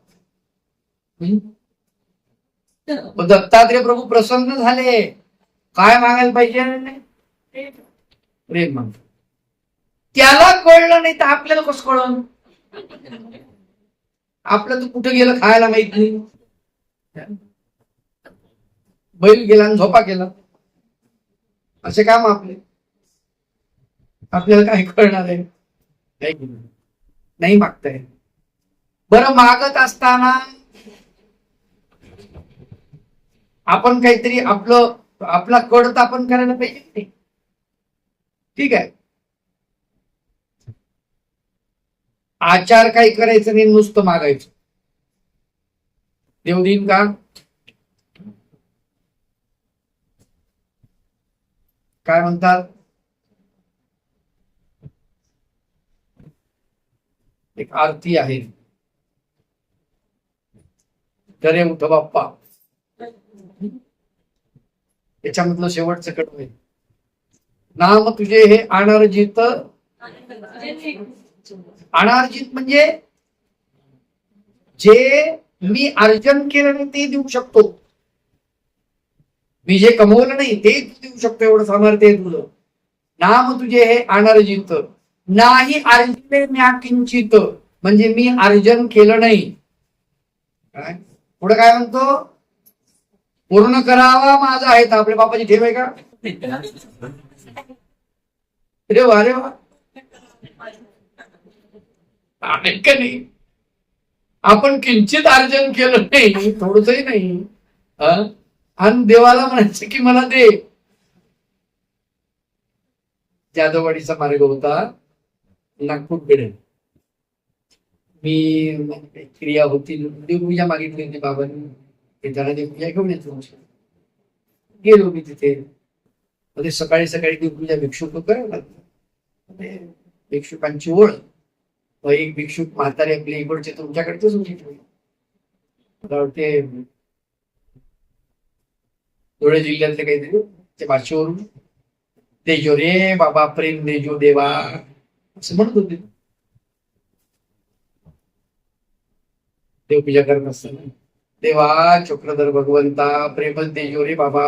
दत्तात्रय प्रभू प्रसन्न झाले. काय मागायला पाहिजे? प्रेम माग. त्याला कळलं नाही तर आपल्याला कसं कळलं? आपलं तर कुठं गेलं खायला माहित नाही. बैल गेला आणि झोपा केला, असे काम आपले. आपल्याला काय कळणार आहे? नाही मागताय. बरं मागत असताना आपण काहीतरी आपला कड तर आपण करायला पाहिजे. ठीक आहे, आचार काही करायचं नाही, नुसतं मागायचं. देव देईन का? काय म्हणतात? एक आरती आहे, डरे उठ बाप्पा. त्याच्यामधलं शेवटचं कडवं आहे, नाम तुझे हे अनार्जित. अनार्जित म्हणजे जे मी अर्जन केलं नाही ते देऊ शकतो. मी जे कमवलं नाही ते देऊ शकतो, एवढं सामर्थ्य आहे तुझं. नाम तुझे हे अनार्जित नाही अर्जिले म्या किंचित, म्हणजे मी अर्जन केलं नाही. पुढे काय म्हणतो? पूर्ण करावा माझा आहे. तर आपल्या बापाची ठेव आहे का? अरे वा रे वा, आहे का नाही? आपण किंचित अर्जन केलं नाही, थोडंसही नाही, आणि देवाला म्हणायचं की मला दे. जाधववाडीचा मार्ग होता नागपूरकडे. मी क्रिया होती, देवपूजा मागितली होती बाबांनी. त्याला देवपूजा घेऊन येतो. गेलो मी तिथे. म्हणजे सकाळी सकाळी देवपूजा भिक्षुक करावं लागतं. भिक्षुकांची ओळ. एक भिक्षुक म्हातारे आपले इकडचे तुमच्याकडचेच होते. मला वाटते धुळे जिल्ह्यातले काहीतरी, ते भाषेवरून देजो रे बाबा प्रेम देजो देवा असं म्हणत होते. देवपूजा करत असताना, देवा चक्रधर भगवंता प्रेमच देजो रे बाबा.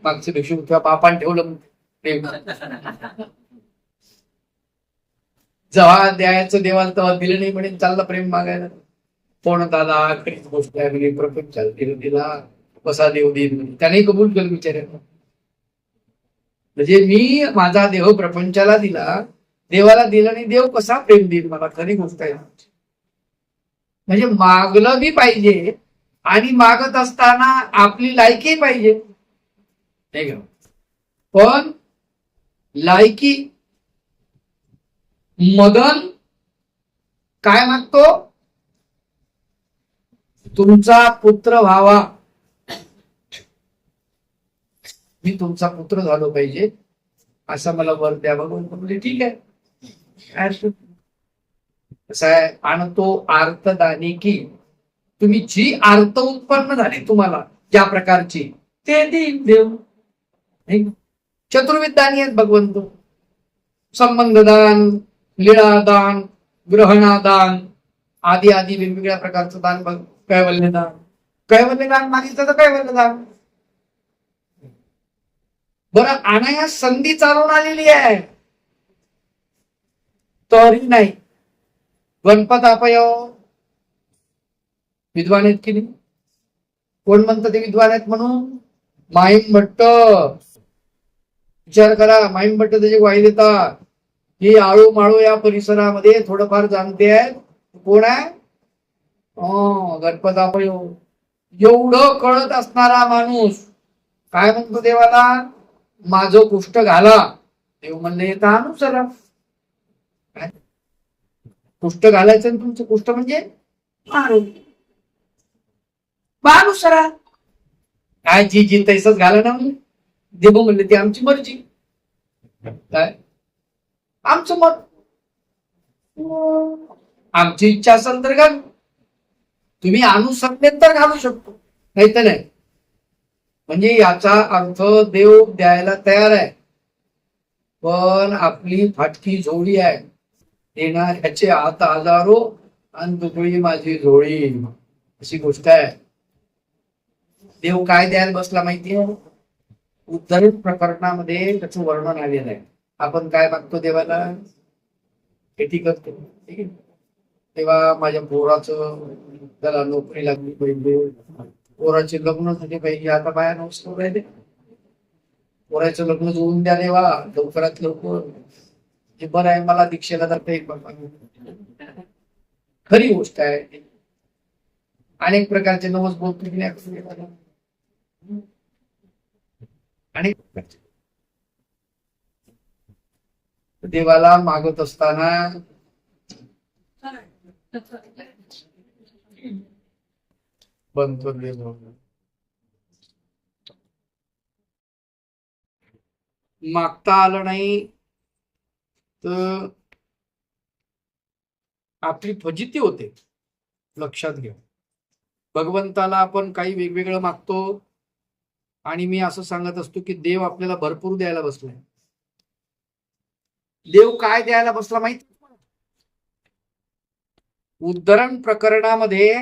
मागचं भिक्षुक तुझ्या बापान ठेवलं प्रेम. जेव्हा द्यायचं देवाला तेव्हा दिलं नाही म्हणे, चालला प्रेम मागायला. कोण दादा खरीच गोष्ट आहे म्हणजे प्रपंच दिला कसा देव देईन. त्याने कबूल केलं विचारायला. म्हणजे मी माझा देह प्रपंचाला दिला, देवाला दिला नाही, देव कसा प्रेम देईल मला? खरी गोष्ट आहे. म्हणजे मागलं बी पाहिजे आणि मागत असताना आपली लायकी पाहिजे, नाही का? पण लायकी मदन काय मागतो? तुमचा पुत्र व्हावा, मी तुमचा पुत्र झालो पाहिजे असा मला वर द्या. भगवंत म्हणजे ठीक आहे, काय हरकत नाही. कसं आहे, आणि तो आर्तदानी की तुम्ही जी आर्त उत्पन्न झाली तुम्हाला ज्या प्रकारची ते देईल देव, नाही का? चतुर्विध दानी आहेत भगवंत. संबंधदान, लीळादान, ग्रहणादान आदी आदी वेगवेगळ्या प्रकारचं दान. कैवल्यदान, कैवल्यदान मागितलं तर कैवल्यदान. बरं, अनायास संधी चालून आलेली आहे तरी नाही. गणपत अपयव विद्वान आहेत की नाही? कोण म्हणतं ते विद्वान आहेत म्हणून? माईम भट्ट. विचार करा, माईम भट्ट त्याची ग्वाही देतात ही आळू माळू या परिसरामध्ये थोडंफार जाणते आहेत. कोण आहे? गणपत अपयव. एवढं कळत असणारा माणूस काय म्हणतो देवाला? माझं कुष्ठ घाला. देव म्हणले येत अनुसरा. कुष्ठ घालायचं आणि तुमचं कुष्ठ म्हणजे अनुसरा. काय जी जी तैसच घाला ना म्हणले. देव म्हणले ती आमची मर्जी, काय आमचं मत, आमची इच्छा असेल तर घालू. तुम्ही अनुसरलेत तर घालू शकतो, नाही तर नाही. म्हणजे याचा अर्थ देव द्यायला तयार आहे, पण आपली फाटकी जोडी आहे. देणाऱ्याचे हात हजारो आणि तुकडी माझी जोडी, अशी गोष्ट आहे. देव काय द्यायला बसला माहितीये? उद्धरण प्रकरणामध्ये त्याचं वर्णन आलेलं आहे. आपण काय मागतो देवाला? खेती करतो, ठीक आहे. तेव्हा माझ्या पोराचं त्याला नोकरी लागली पाहिजे, पोराचे लग्न झाले पाहिजे. आता बाया नवस राहिले, पोराचं लग्न जोडून द्या देवा लवकरात लवकर. हे बरं आहे, मला दीक्षेला जाता येईल बाबा. खरी गोष्ट आहे. अनेक प्रकारचे नवस बोलतो की नाही? अनेक प्रकारचे देवाला मागत असताना बनतो देव. मागता आलं नाही तर आपली फजिती होते, लक्षात घ्या. भगवंताला आपण काही वेगवेगळं मागतो आणि मी असं सांगत असतो की देव आपल्याला भरपूर द्यायला बसलाय. देव काय द्यायला बसला माहिती? उद्धरण प्रकरणामध्ये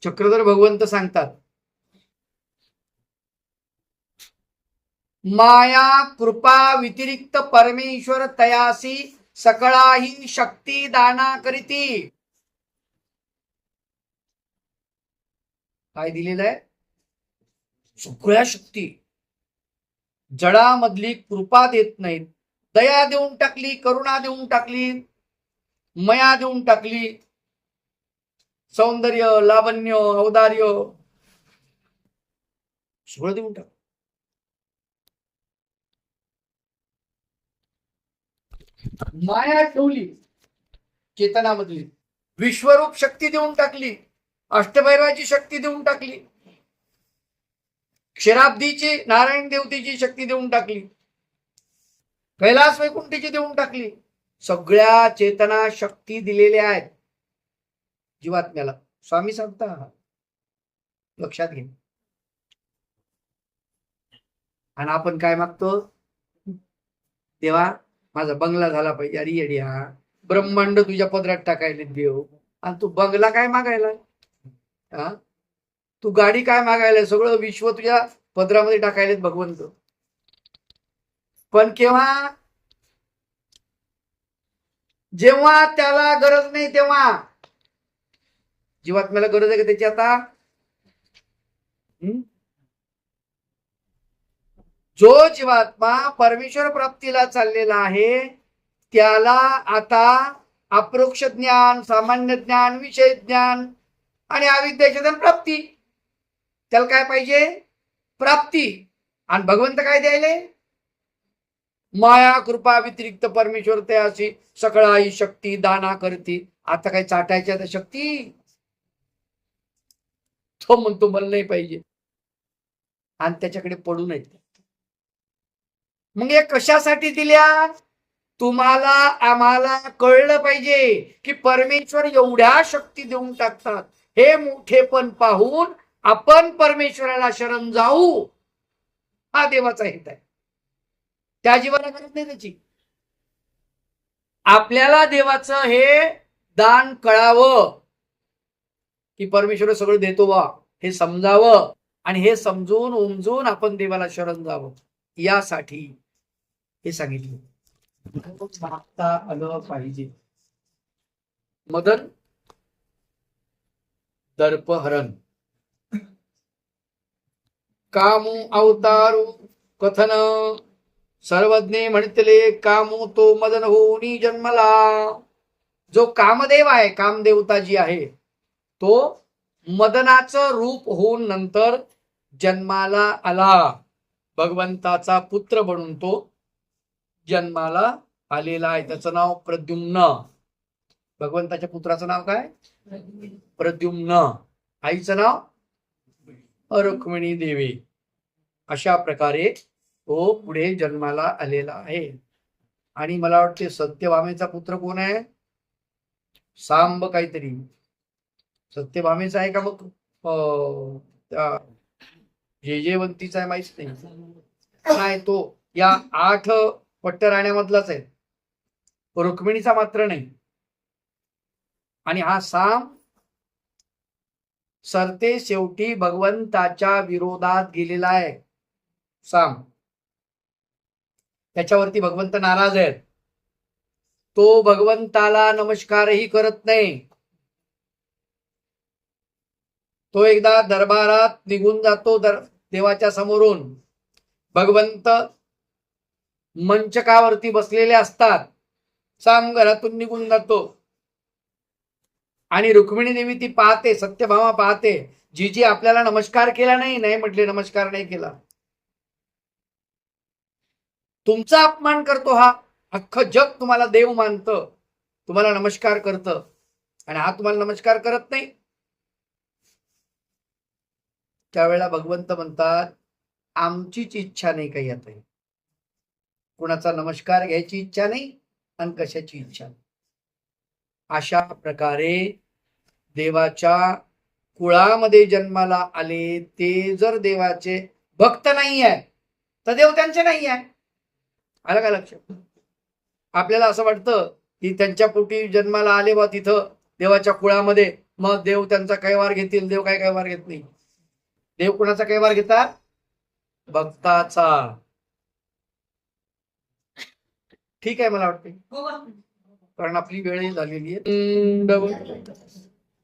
चक्रधर भगवंत सांगतात, माया कृपा व्यतिरिक्त परमेश्वर तयासी सकळाही शक्ती दाना करीती. काय दिलेलं आहे? सगळ्या शक्ती. जडामधली कृपा देत नाहीत, दया देऊन टाकली, करुणा देऊन टाकली, मया देऊन टाकली, सौंदर्य, लावण्य, औदार्य सगळं देऊन टाक. माया ठेवली चेतनामधली, विश्वरूप शक्ती देऊन टाकली, अष्टभैरवाची शक्ती देऊन टाकली, क्षीराब्दीची नारायण देवतेची शक्ती देऊन टाकली, कैलास वैकुंठीची देऊन टाकली. सगळ्या चेतना शक्ती दिलेल्या आहेत जीवात्म्याला. स्वामी सांगता, लक्षात घे. आणि आपण काय मागतो? देवा माझा बंगला झाला पाहिजे. अरे येड्या, ब्रह्मांड तुझ्या पदरात टाकायले देव, आणि तू बंगला काय मागायला? हा, तू गाडी काय मागायला? सगळं विश्व तुझ्या पदरामध्ये टाकायलेत भगवंत. पण केव्हा? जेव्हा त्याला गरज नाही तेव्हा. जीवात्म्याला गरज आहे का त्याची आता? जो जीवात्मा परमेश्वर प्राप्तीला चाललेला आहे त्याला आता अप्रोक्ष ज्ञान, सामान्य ज्ञान, विषय ज्ञान आणि अविद्याचे ज्ञान प्राप्ती. त्याला काय पाहिजे? प्राप्ती. आणि भगवंत काय द्यायले? माया कृपा व्यतिरिक्त परमेश्वर ते अशी सकळाई शक्ती दाना करती. आता काय चाटायच्या त्या शक्ती? तो म्हणतो मला नाही पाहिजे आणि त्याच्याकडे पडू नये. मग हे कशासाठी दिल्या? तुम्हाला आम्हाला कळलं पाहिजे की परमेश्वर एवढ्या शक्ती देऊन टाकतात. हे मोठेपण पाहून आपण परमेश्वराला शरण जाऊ, हा देवाचा हेत आहे. त्या जीवाला गरज नाही त्याची. आपल्याला देवाचं हे दान कळावं की परमेश्वर सगळं देतो वा, हे समजावं आणि हे समजून उमजून आपण देवाला शरण जावं, यासाठी हे सांगितलं. मागता आलं पाहिजे. मदन दर्पहरण कामू अवतारू कथन सर्वज्ञ म्हणतले कामू तो मदन होऊनी जन्मला. जो कामदेव आहे, कामदेवता जी आहे, तो मदनाचं रूप होऊन नंतर जन्माला आला. भगवंताचा पुत्र बनून तो जन्माला आलेला आहे. त्याचं नाव प्रद्युम्न. भगवंताच्या पुत्राचं नाव काय? प्रद्युम्न. आईचं नाव रुक्मिणी देवी. अशा प्रकारे तो पुढे जन्माला आलेला आहे. आणि मला वाटते सत्यभामेचा पुत्र कोण आहे? सांब काहीतरी. सत्यभामेचा आहे का? मग जेजेवंतीचा आहे माहित नाही. तो या 8 पट्टराण्यामधलाच आहे, रुक्मिणीचा मात्र नाही. आणि हा साम सरते शेवटी भगवंताच्या विरोधात गेलेला आहे. साम, त्याच्यावरती भगवंत नाराज आहेत. तो भगवंताला नमस्कारही करत नाही. तो एकदा दरबारात निघून जातो देवाच्या समोरून. भगवंत मंचकावरती बसलेले असतात. साम घरातून निघून जातो आणि रुक्मिणी देवी ती पाहते, सत्यभामा पाहते, जी आपल्याला नमस्कार केला नाही म्हटले, नमस्कार नाही केला. तुमचा अपमान करतो हा. अख्खं जग तुम्हाला देव मानतं, तुम्हाला नमस्कार करतं, आणि हा तुम्हाला नमस्कार करत नाही. त्यावेळेला भगवंत म्हणतात, आमचीच इच्छा नाही काही आता. कुणाचा नमस्कार घ्यायची इच्छा नाही आणि कशाची इच्छा नाही. अशा प्रकारे देवाच्या कुळामध्ये जन्माला आले ते जर देवाचे भक्त नाही आहे तर देव त्यांचे नाही आहे. आलं का लक्षात? आपल्याला असं वाटतं की त्यांच्या पोटी जन्माला आले बा तिथं देवाच्या कुळामध्ये, मग देव त्यांचा कैवार घेतील. देव काय कैवार घेत नाही. देव कुणाचा कैवार घेतात? भक्ताचा. ठीक आहे, मला वाटते कारण आपली वेळही झालेली आहे.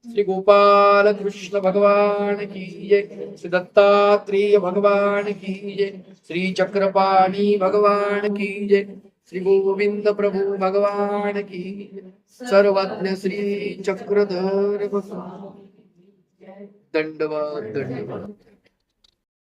श्री गोपाल कृष्ण भगवान की जय. श्री दत्तात्रेय भगवान की जय. श्री चक्रपाणी भगवान की जय. श्री गोविंद प्रभु भगवान की जय. सर्वज्ञ श्री चक्रधर भगवान. दंडवत दंडवत.